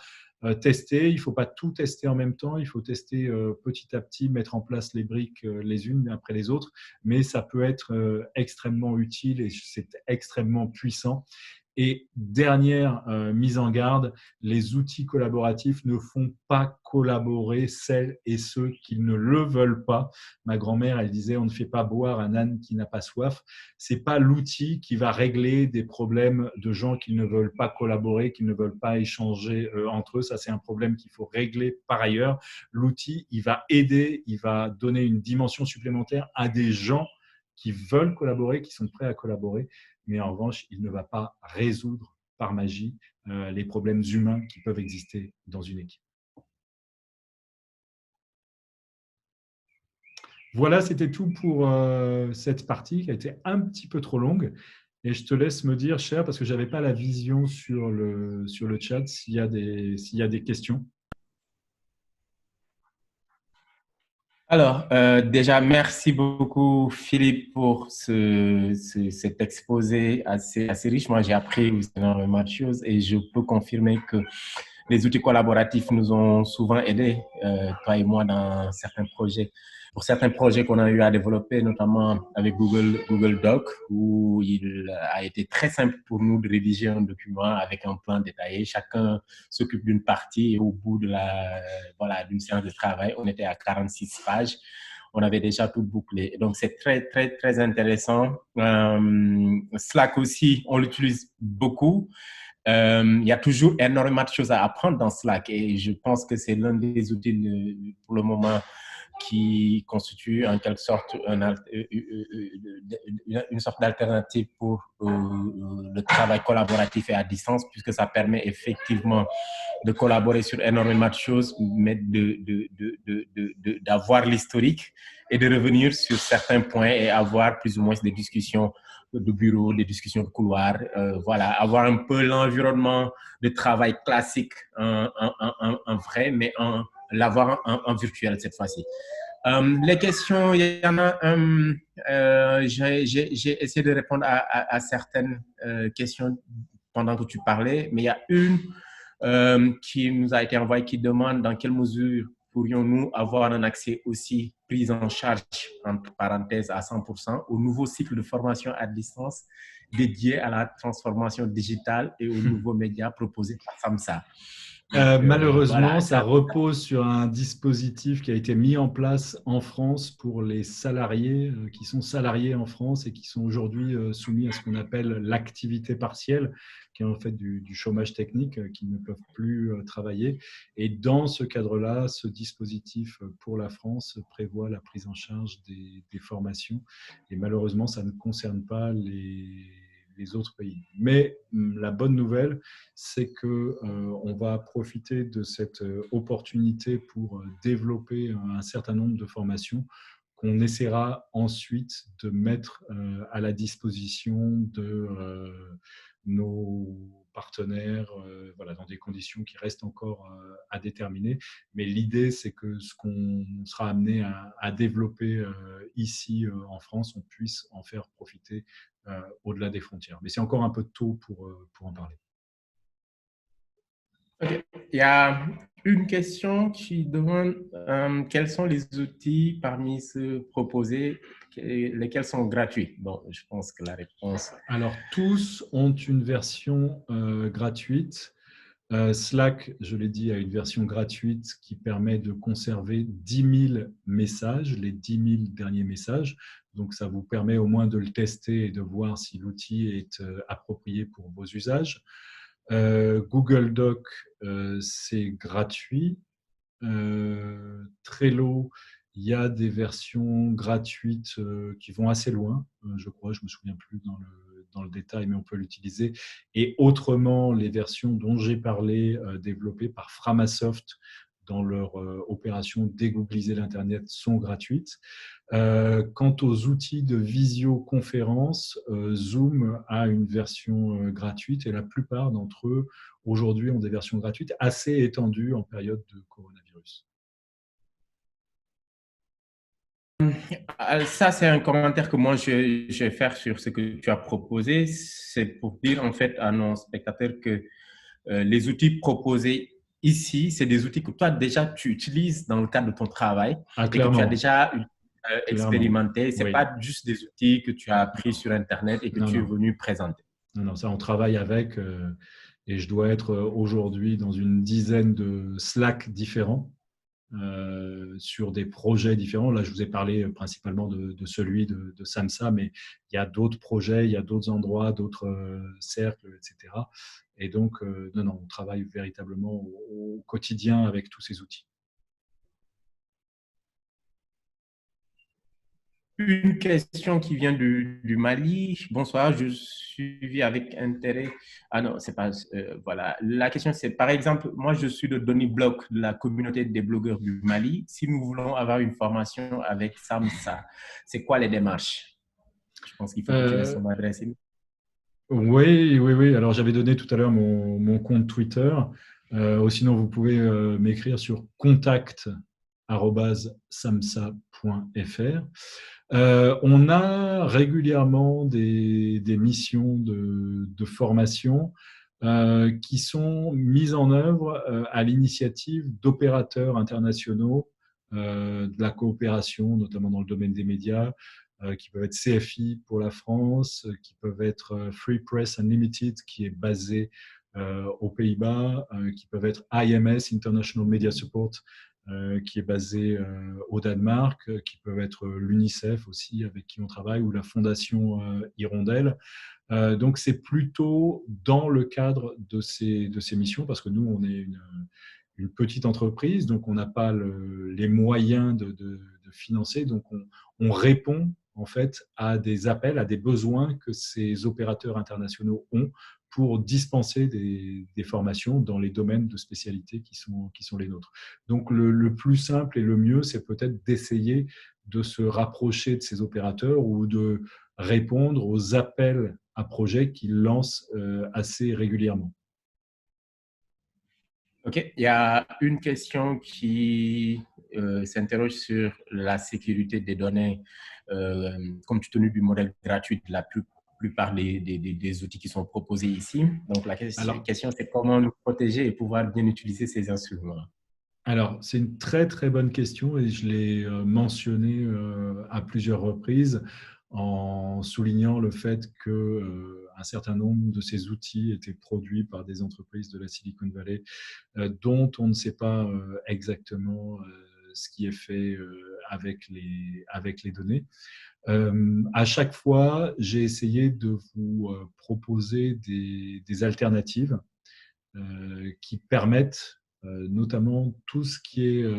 S2: tester, il ne faut pas tout tester en même temps, il faut tester petit à petit, mettre en place les briques les unes après les autres, mais ça peut être extrêmement utile et c'est extrêmement puissant. Et dernière mise en garde, les outils collaboratifs ne font pas collaborer celles et ceux qui ne le veulent pas. Ma grand-mère, elle disait, on ne fait pas boire un âne qui n'a pas soif. C'est pas l'outil qui va régler des problèmes de gens qui ne veulent pas collaborer, qui ne veulent pas échanger entre eux. Ça, c'est un problème qu'il faut régler par ailleurs. L'outil, il va aider, il va donner une dimension supplémentaire à des gens qui veulent collaborer, qui sont prêts à collaborer, mais en revanche, il ne va pas résoudre par magie les problèmes humains qui peuvent exister dans une équipe. Voilà, c'était tout pour cette partie qui a été un petit peu trop longue. Et je te laisse me dire, Cher, parce que je n'avais pas la vision sur le chat, s'il y a des questions.
S1: Alors, déjà, merci beaucoup, Philippe, pour cet exposé assez riche. Moi, j'ai appris énormément de choses et je peux confirmer que les outils collaboratifs nous ont souvent aidés, toi et moi, dans certains projets. Pour certains projets qu'on a eu à développer, notamment avec Google Doc, où il a été très simple pour nous de rédiger un document avec un plan détaillé. Chacun s'occupe d'une partie et au bout de d'une séance de travail, on était à 46 pages. On avait déjà tout bouclé. Donc, c'est très, très, très intéressant. Slack aussi, on l'utilise beaucoup. Il y a toujours énormément de choses à apprendre dans Slack et je pense que c'est l'un des outils pour le moment qui constitue en quelque sorte une sorte d'alternative pour le travail collaboratif et à distance, puisque ça permet effectivement de collaborer sur énormément de choses, mais d'avoir l'historique et de revenir sur certains points et avoir plus ou moins des discussions de bureau, des discussions de couloir, voilà, avoir un peu l'environnement de travail classique en vrai, mais l'avoir en virtuel cette fois-ci. Les questions, il y en a. J'ai essayé de répondre à certaines questions pendant que tu parlais, mais il y a une qui nous a été envoyée qui demande dans quelle mesure pourrions-nous avoir un accès aussi pris en charge, entre parenthèses, à 100% au nouveau cycle de formation à distance dédié à la transformation digitale et aux nouveaux médias proposés par SAMSA.
S2: Malheureusement, voilà, ça repose sur un dispositif qui a été mis en place en France pour les salariés qui sont salariés en France et qui sont aujourd'hui soumis à ce qu'on appelle l'activité partielle, qui est en fait du chômage technique, qui ne peuvent plus travailler. Et dans ce cadre-là, ce dispositif pour la France prévoit la prise en charge des formations. Et malheureusement, ça ne concerne pas les autres pays. Mais la bonne nouvelle, c'est qu'on va profiter de cette opportunité pour développer un certain nombre de formations qu'on essaiera ensuite de mettre à la disposition de nos partenaires, voilà, dans des conditions qui restent encore à déterminer. Mais l'idée, c'est que ce qu'on sera amené à développer ici en France, on puisse en faire profiter au-delà des frontières. Mais c'est encore un peu tôt pour en parler.
S1: Okay. Il y a une question qui demande quels sont les outils parmi ceux proposés, lesquels sont gratuits. Bon, je pense que la réponse...
S2: Alors, tous ont une version gratuite. Slack, je l'ai dit, a une version gratuite qui permet de conserver 10 000 messages, les 10 000 derniers messages. Donc, ça vous permet au moins de le tester et de voir si l'outil est approprié pour vos usages. Google Doc, c'est gratuit. Trello, il y a des versions gratuites qui vont assez loin, je crois, je ne me souviens plus dans le détail, mais on peut l'utiliser. Et autrement, les versions dont j'ai parlé, développées par Framasoft dans leur opération Dégoogliser l'Internet, sont gratuites. Quant aux outils de visioconférence, Zoom a une version gratuite et la plupart d'entre eux, aujourd'hui, ont des versions gratuites assez étendues en période de coronavirus.
S1: Ça, c'est un commentaire que moi, je vais faire sur ce que tu as proposé. C'est pour dire, en fait, à nos spectateurs que les outils proposés ici, c'est des outils que toi, déjà, tu utilises dans le cadre de ton travail et que tu as déjà expérimenté. Ce n'est pas juste des outils que tu as appris sur Internet et que tu es venu présenter.
S2: Non, ça, on travaille avec et je dois être aujourd'hui dans une dizaine de Slack différents sur des projets différents. Là, je vous ai parlé principalement de celui de SAMSA, mais il y a d'autres projets, il y a d'autres endroits, d'autres cercles, etc. Et donc, non, on travaille véritablement au quotidien avec tous ces outils.
S1: une question qui vient du Mali. Bonsoir, je suivis avec intérêt. Ah non, c'est pas. Voilà. La question, c'est par exemple, moi, je suis le Donny Block de la communauté des blogueurs du Mali. Si nous voulons avoir une formation avec SAMSA, c'est quoi les démarches? Je pense qu'il faut que tu laisses
S2: Euh,
S1: ton adresse.
S2: oui, oui, oui. Alors, j'avais donné tout à l'heure mon compte Twitter. Ou sinon, vous pouvez m'écrire sur contact@samsa.fr. On a régulièrement des missions de formation qui sont mises en œuvre à l'initiative d'opérateurs internationaux de la coopération, notamment dans le domaine des médias, qui peuvent être CFI pour la France, qui peuvent être Free Press Unlimited, qui est basé aux Pays-Bas, qui peuvent être IMS, International Media Support, qui est basé au Danemark, qui peuvent être l'UNICEF aussi, avec qui on travaille, ou la Fondation Hirondelle. Donc, c'est plutôt dans le cadre de ces missions, parce que nous, on est une petite entreprise, donc on n'a pas les moyens de financer, donc on répond en fait à des appels, à des besoins que ces opérateurs internationaux ont pour dispenser des formations dans les domaines de spécialité qui sont les nôtres. Donc le plus simple et le mieux, c'est peut-être d'essayer de se rapprocher de ces opérateurs ou de répondre aux appels à projets qu'ils lancent assez régulièrement.
S1: OK. Il y a une question qui s'interroge sur la sécurité des données compte tenu du modèle gratuit de la plupart des outils qui sont proposés ici. Donc, la
S2: Alors,
S1: question, c'est comment nous protéger et pouvoir bien utiliser ces instruments.
S2: Alors, c'est une très très bonne question et je l'ai mentionné à plusieurs reprises en soulignant le fait que un certain nombre de ces outils étaient produits par des entreprises de la Silicon Valley dont on ne sait pas exactement ce qui est fait avec les données. À chaque fois, j'ai essayé de vous proposer des alternatives qui permettent notamment tout ce qui est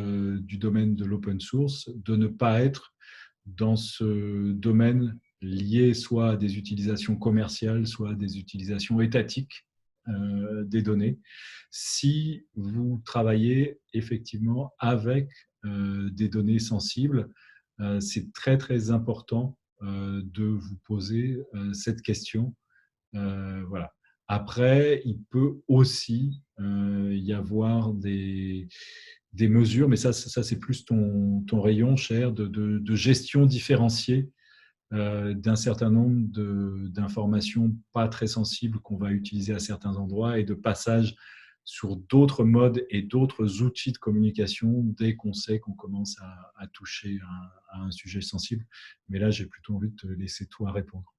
S2: du domaine de l'open source, de ne pas être dans ce domaine lié soit à des utilisations commerciales, soit à des utilisations étatiques des données. Si vous travaillez effectivement avec des données sensibles, c'est très très important de vous poser cette question. Voilà. Après, il peut aussi y avoir des mesures, mais ça c'est plus ton rayon, cher, de gestion différenciée d'un certain nombre d'informations pas très sensibles qu'on va utiliser à certains endroits et de passage sur d'autres modes et d'autres outils de communication dès qu'on sait qu'on commence à toucher à un sujet sensible. Mais là, j'ai plutôt envie de te laisser toi répondre.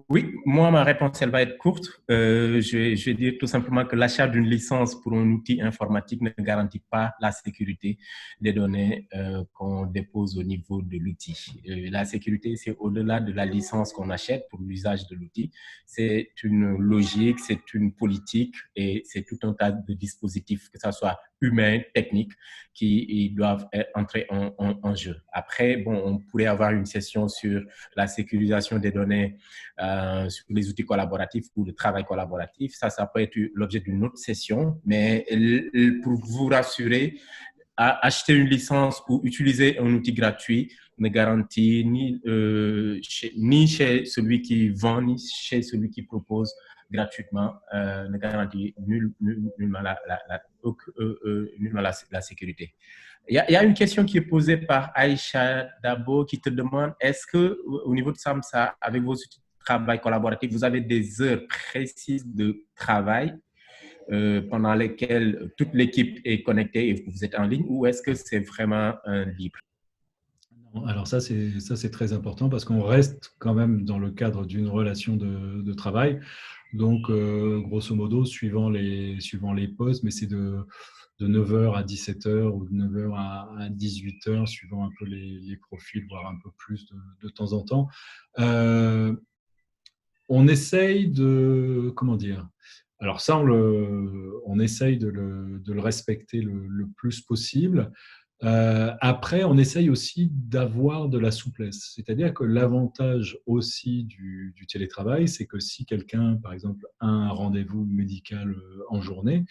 S1: Oui, moi, ma réponse, elle va être courte. Je vais dire tout simplement que l'achat d'une licence pour un outil informatique ne garantit pas la sécurité des données qu'on dépose au niveau de l'outil. La sécurité, c'est au-delà de la licence qu'on achète pour l'usage de l'outil. C'est une logique, c'est une politique et c'est tout un tas de dispositifs, que ce soit humains, techniques, qui doivent entrer en jeu. Après, bon, on pourrait avoir une session sur la sécurisation des données sur les outils collaboratifs ou le travail collaboratif. Ça peut être l'objet d'une autre session, mais pour vous rassurer, acheter une licence ou utiliser un outil gratuit ne garantit ni chez celui qui vend, ni chez celui qui propose gratuitement, ne garantit nullement la sécurité. Il y a une question qui est posée par Aïcha Dabo qui te demande, est-ce que au niveau de SAMSA, avec vos outils de travail collaboratif, vous avez des heures précises de travail pendant lesquelles toute l'équipe est connectée et vous êtes en ligne, ou est-ce que c'est vraiment un libre?
S2: Alors ça, c'est très important parce qu'on reste quand même dans le cadre d'une relation de travail. Donc, grosso modo, suivant les postes, mais c'est de 9h à 17h ou de 9h à 18h, suivant un peu les profils, voire un peu plus de temps en temps. On essaye de, comment dire, alors ça, on essaye de le respecter le plus possible. Après, on essaye aussi d'avoir de la souplesse. C'est-à-dire que l'avantage aussi du télétravail, c'est que si quelqu'un, par exemple, a un rendez-vous médical en journée,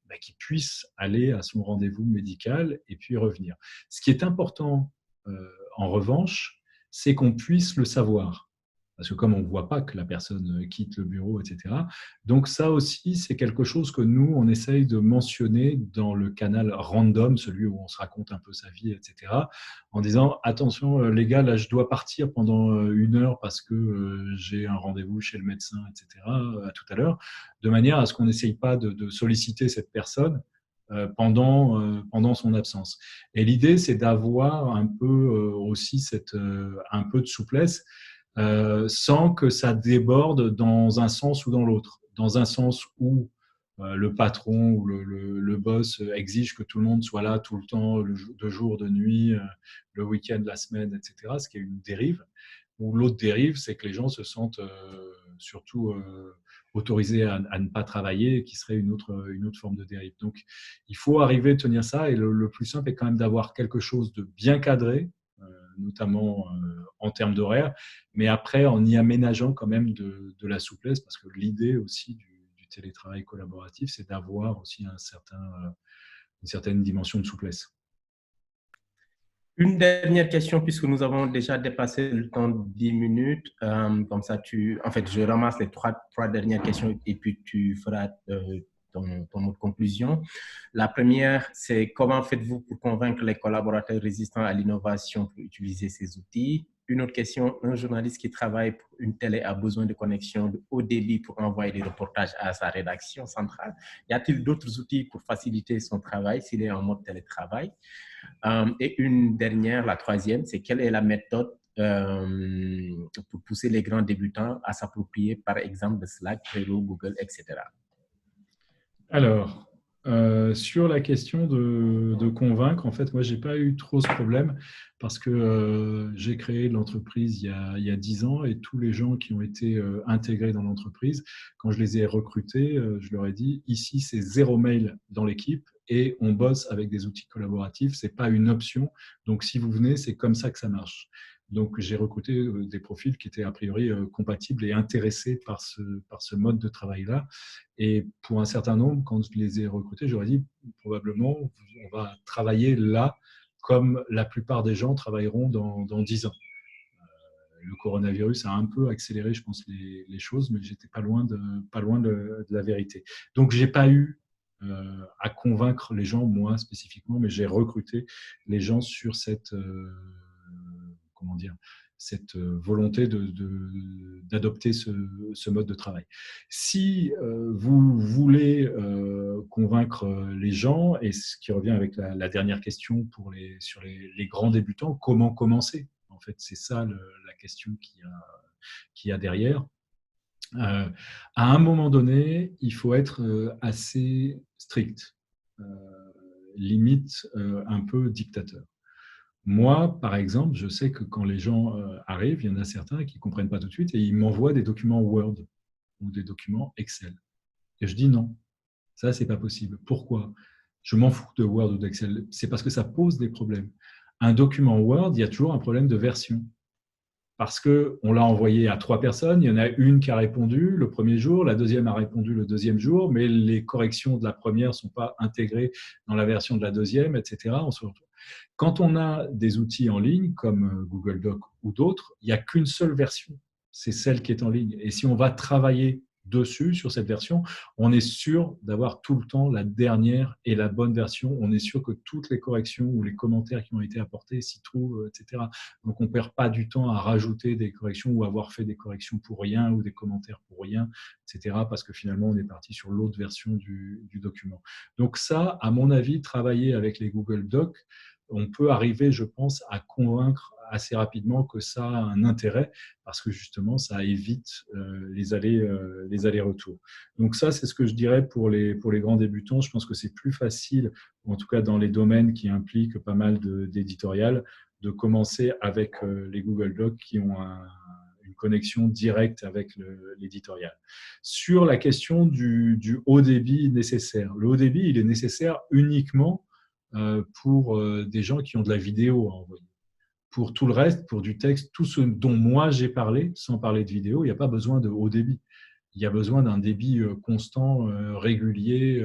S2: bah, qu'il puisse aller à son rendez-vous médical et puis revenir. Ce qui est important, en revanche, c'est qu'on puisse le savoir. Parce que comme on ne voit pas que la personne quitte le bureau, etc. Donc ça aussi, c'est quelque chose que nous, on essaye de mentionner dans le canal random, celui où on se raconte un peu sa vie, etc. En disant, attention les gars, là je dois partir pendant 1 heure parce que j'ai un rendez-vous chez le médecin, etc. À tout à l'heure, de manière à ce qu'on n'essaye pas de solliciter cette personne pendant son absence. Et l'idée, c'est d'avoir un peu aussi un peu de souplesse sans que ça déborde dans un sens ou dans l'autre. Dans un sens où le patron ou le boss exige que tout le monde soit là tout le temps, de jour, de nuit, le week-end, la semaine, etc., ce qui est une dérive. Ou l'autre dérive, c'est que les gens se sentent surtout autorisés à ne pas travailler, qui serait une autre forme de dérive. Donc, il faut arriver à tenir ça, et le plus simple est quand même d'avoir quelque chose de bien cadré, notamment en termes d'horaire, mais après en y aménageant quand même de la souplesse, parce que l'idée aussi du télétravail collaboratif, c'est d'avoir aussi une certaine dimension de souplesse.
S1: Une dernière question, puisque nous avons déjà dépassé le temps de 10 minutes. Comme ça, en fait, je ramasse les trois dernières questions et puis tu feras ton mot de conclusion. La première, c'est comment faites-vous pour convaincre les collaborateurs résistants à l'innovation pour utiliser ces outils? Une autre question, un journaliste qui travaille pour une télé a besoin de connexion de haut débit pour envoyer des reportages à sa rédaction centrale. Y a-t-il d'autres outils pour faciliter son travail s'il est en mode télétravail? Et une dernière, la troisième, c'est quelle est la méthode pour pousser les grands débutants à s'approprier, par exemple, de Slack, Trello, Google, etc.
S2: Alors, sur la question de convaincre, en fait, moi, j'ai pas eu trop ce problème parce que j'ai créé l'entreprise il y a 10 ans, et tous les gens qui ont été intégrés dans l'entreprise, quand je les ai recrutés, je leur ai dit, ici, c'est 0 mail dans l'équipe et on bosse avec des outils collaboratifs, c'est pas une option. Donc, si vous venez, c'est comme ça que ça marche. Donc, j'ai recruté des profils qui étaient a priori compatibles et intéressés par ce mode de travail-là. Et pour un certain nombre, quand je les ai recrutés, j'aurais dit probablement, on va travailler là comme la plupart des gens travailleront dans 10 ans. Le coronavirus a un peu accéléré, je pense, les choses, mais j'étais pas loin de la vérité. Donc, j'ai pas eu à convaincre les gens, moi spécifiquement, mais j'ai recruté les gens sur comment dire, cette volonté d'adopter ce mode de travail. Si vous voulez convaincre les gens, et ce qui revient avec la dernière question sur les grands débutants, comment commencer? En fait, c'est ça la question qu'il y a derrière. À un moment donné, il faut être assez strict, limite un peu dictateur. Moi, par exemple, je sais que quand les gens arrivent, il y en a certains qui ne comprennent pas tout de suite et ils m'envoient des documents Word ou des documents Excel. Et je dis non, ça, c'est pas possible. Pourquoi? Je m'en fous de Word ou d'Excel. C'est parce que ça pose des problèmes. Un document Word, il y a toujours un problème de version. Parce qu'on l'a envoyé à 3 personnes, il y en a une qui a répondu le premier jour, la deuxième a répondu le deuxième jour, mais les corrections de la première ne sont pas intégrées dans la version de la deuxième, etc. On se retrouve. Quand on a des outils en ligne, comme Google Doc ou d'autres, il n'y a qu'une seule version, c'est celle qui est en ligne. Et si on va travailler dessus, sur cette version, on est sûr d'avoir tout le temps la dernière et la bonne version. On est sûr que toutes les corrections ou les commentaires qui ont été apportés s'y trouvent, etc. Donc, on ne perd pas du temps à rajouter des corrections ou avoir fait des corrections pour rien ou des commentaires pour rien, etc. Parce que finalement, on est parti sur l'autre version du document. Donc ça, à mon avis, travailler avec les Google Docs, on peut arriver, je pense, à convaincre assez rapidement que ça a un intérêt parce que justement, ça évite les allers-retours. Donc ça, c'est ce que je dirais pour les grands débutants. Je pense que c'est plus facile, en tout cas dans les domaines qui impliquent pas mal d'éditorial, de commencer avec les Google Docs qui ont une connexion directe avec l'éditorial. Sur la question du haut débit nécessaire, le haut débit, il est nécessaire uniquement pour des gens qui ont de la vidéo à envoyer. Pour tout le reste, pour du texte, tout ce dont moi j'ai parlé, sans parler de vidéo, il n'y a pas besoin de haut débit. Il y a besoin d'un débit constant, régulier,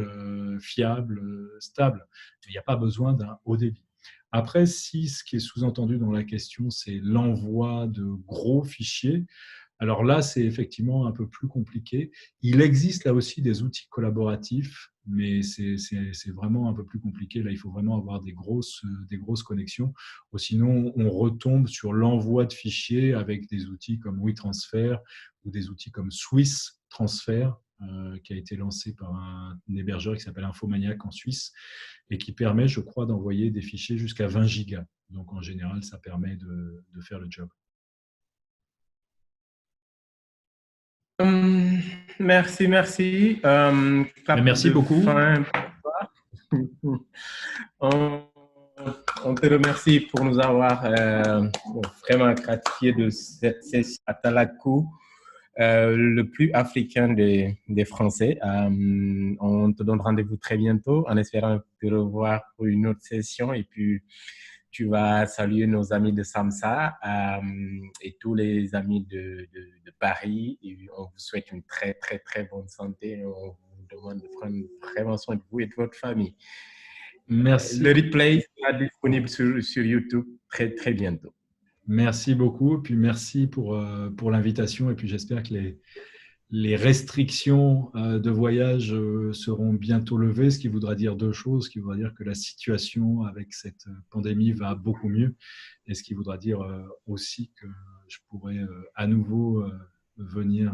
S2: fiable, stable. Il n'y a pas besoin d'un haut débit. Après, si ce qui est sous-entendu dans la question, c'est l'envoi de gros fichiers, alors là, c'est effectivement un peu plus compliqué. Il existe là aussi des outils collaboratifs, mais c'est vraiment un peu plus compliqué. Là, il faut vraiment avoir des grosses connexions. Ou sinon, on retombe sur l'envoi de fichiers avec des outils comme WeTransfer ou des outils comme Swiss Transfer, qui a été lancé par un hébergeur qui s'appelle Infomaniac en Suisse et qui permet, je crois, d'envoyer des fichiers jusqu'à 20 gigas. Donc, en général, ça permet de faire le job.
S1: Merci.
S2: Merci beaucoup.
S1: On te remercie pour nous avoir vraiment gratifié de cette session à Talakou, le plus africain des Français. On te donne rendez-vous très bientôt en espérant te revoir pour une autre session. Et puis, tu vas saluer nos amis de SAMSA et tous les amis de Paris. Et on vous souhaite une très, très, très bonne santé. On vous demande de prendre vraiment soin de vous et de votre famille.
S2: Merci.
S1: Le replay sera disponible sur YouTube très, très bientôt.
S2: Merci beaucoup. Puis merci pour l'invitation. Et puis j'espère que les restrictions de voyage seront bientôt levées, ce qui voudra dire deux choses, ce qui voudra dire que la situation avec cette pandémie va beaucoup mieux, et ce qui voudra dire aussi que je pourrai à nouveau venir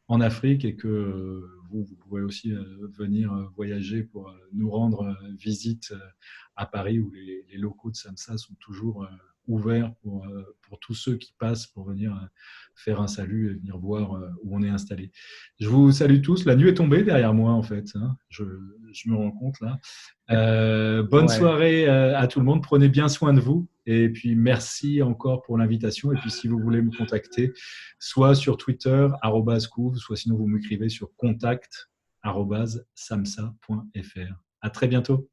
S2: en Afrique et que vous pourrez aussi venir voyager pour nous rendre visite à Paris, où les locaux de SAMSA sont toujours ouverts pour tous ceux qui passent pour venir faire un salut et venir voir où on est installé. Je vous salue tous. La nuit est tombée derrière moi, en fait. Hein. Je me rends compte là. Bonne soirée à tout le monde. Prenez bien soin de vous. Et puis, merci encore pour l'invitation. Et puis, si vous voulez me contacter, soit sur Twitter, @couve, soit sinon vous m'écrivez sur contact@samsa.fr. À très bientôt.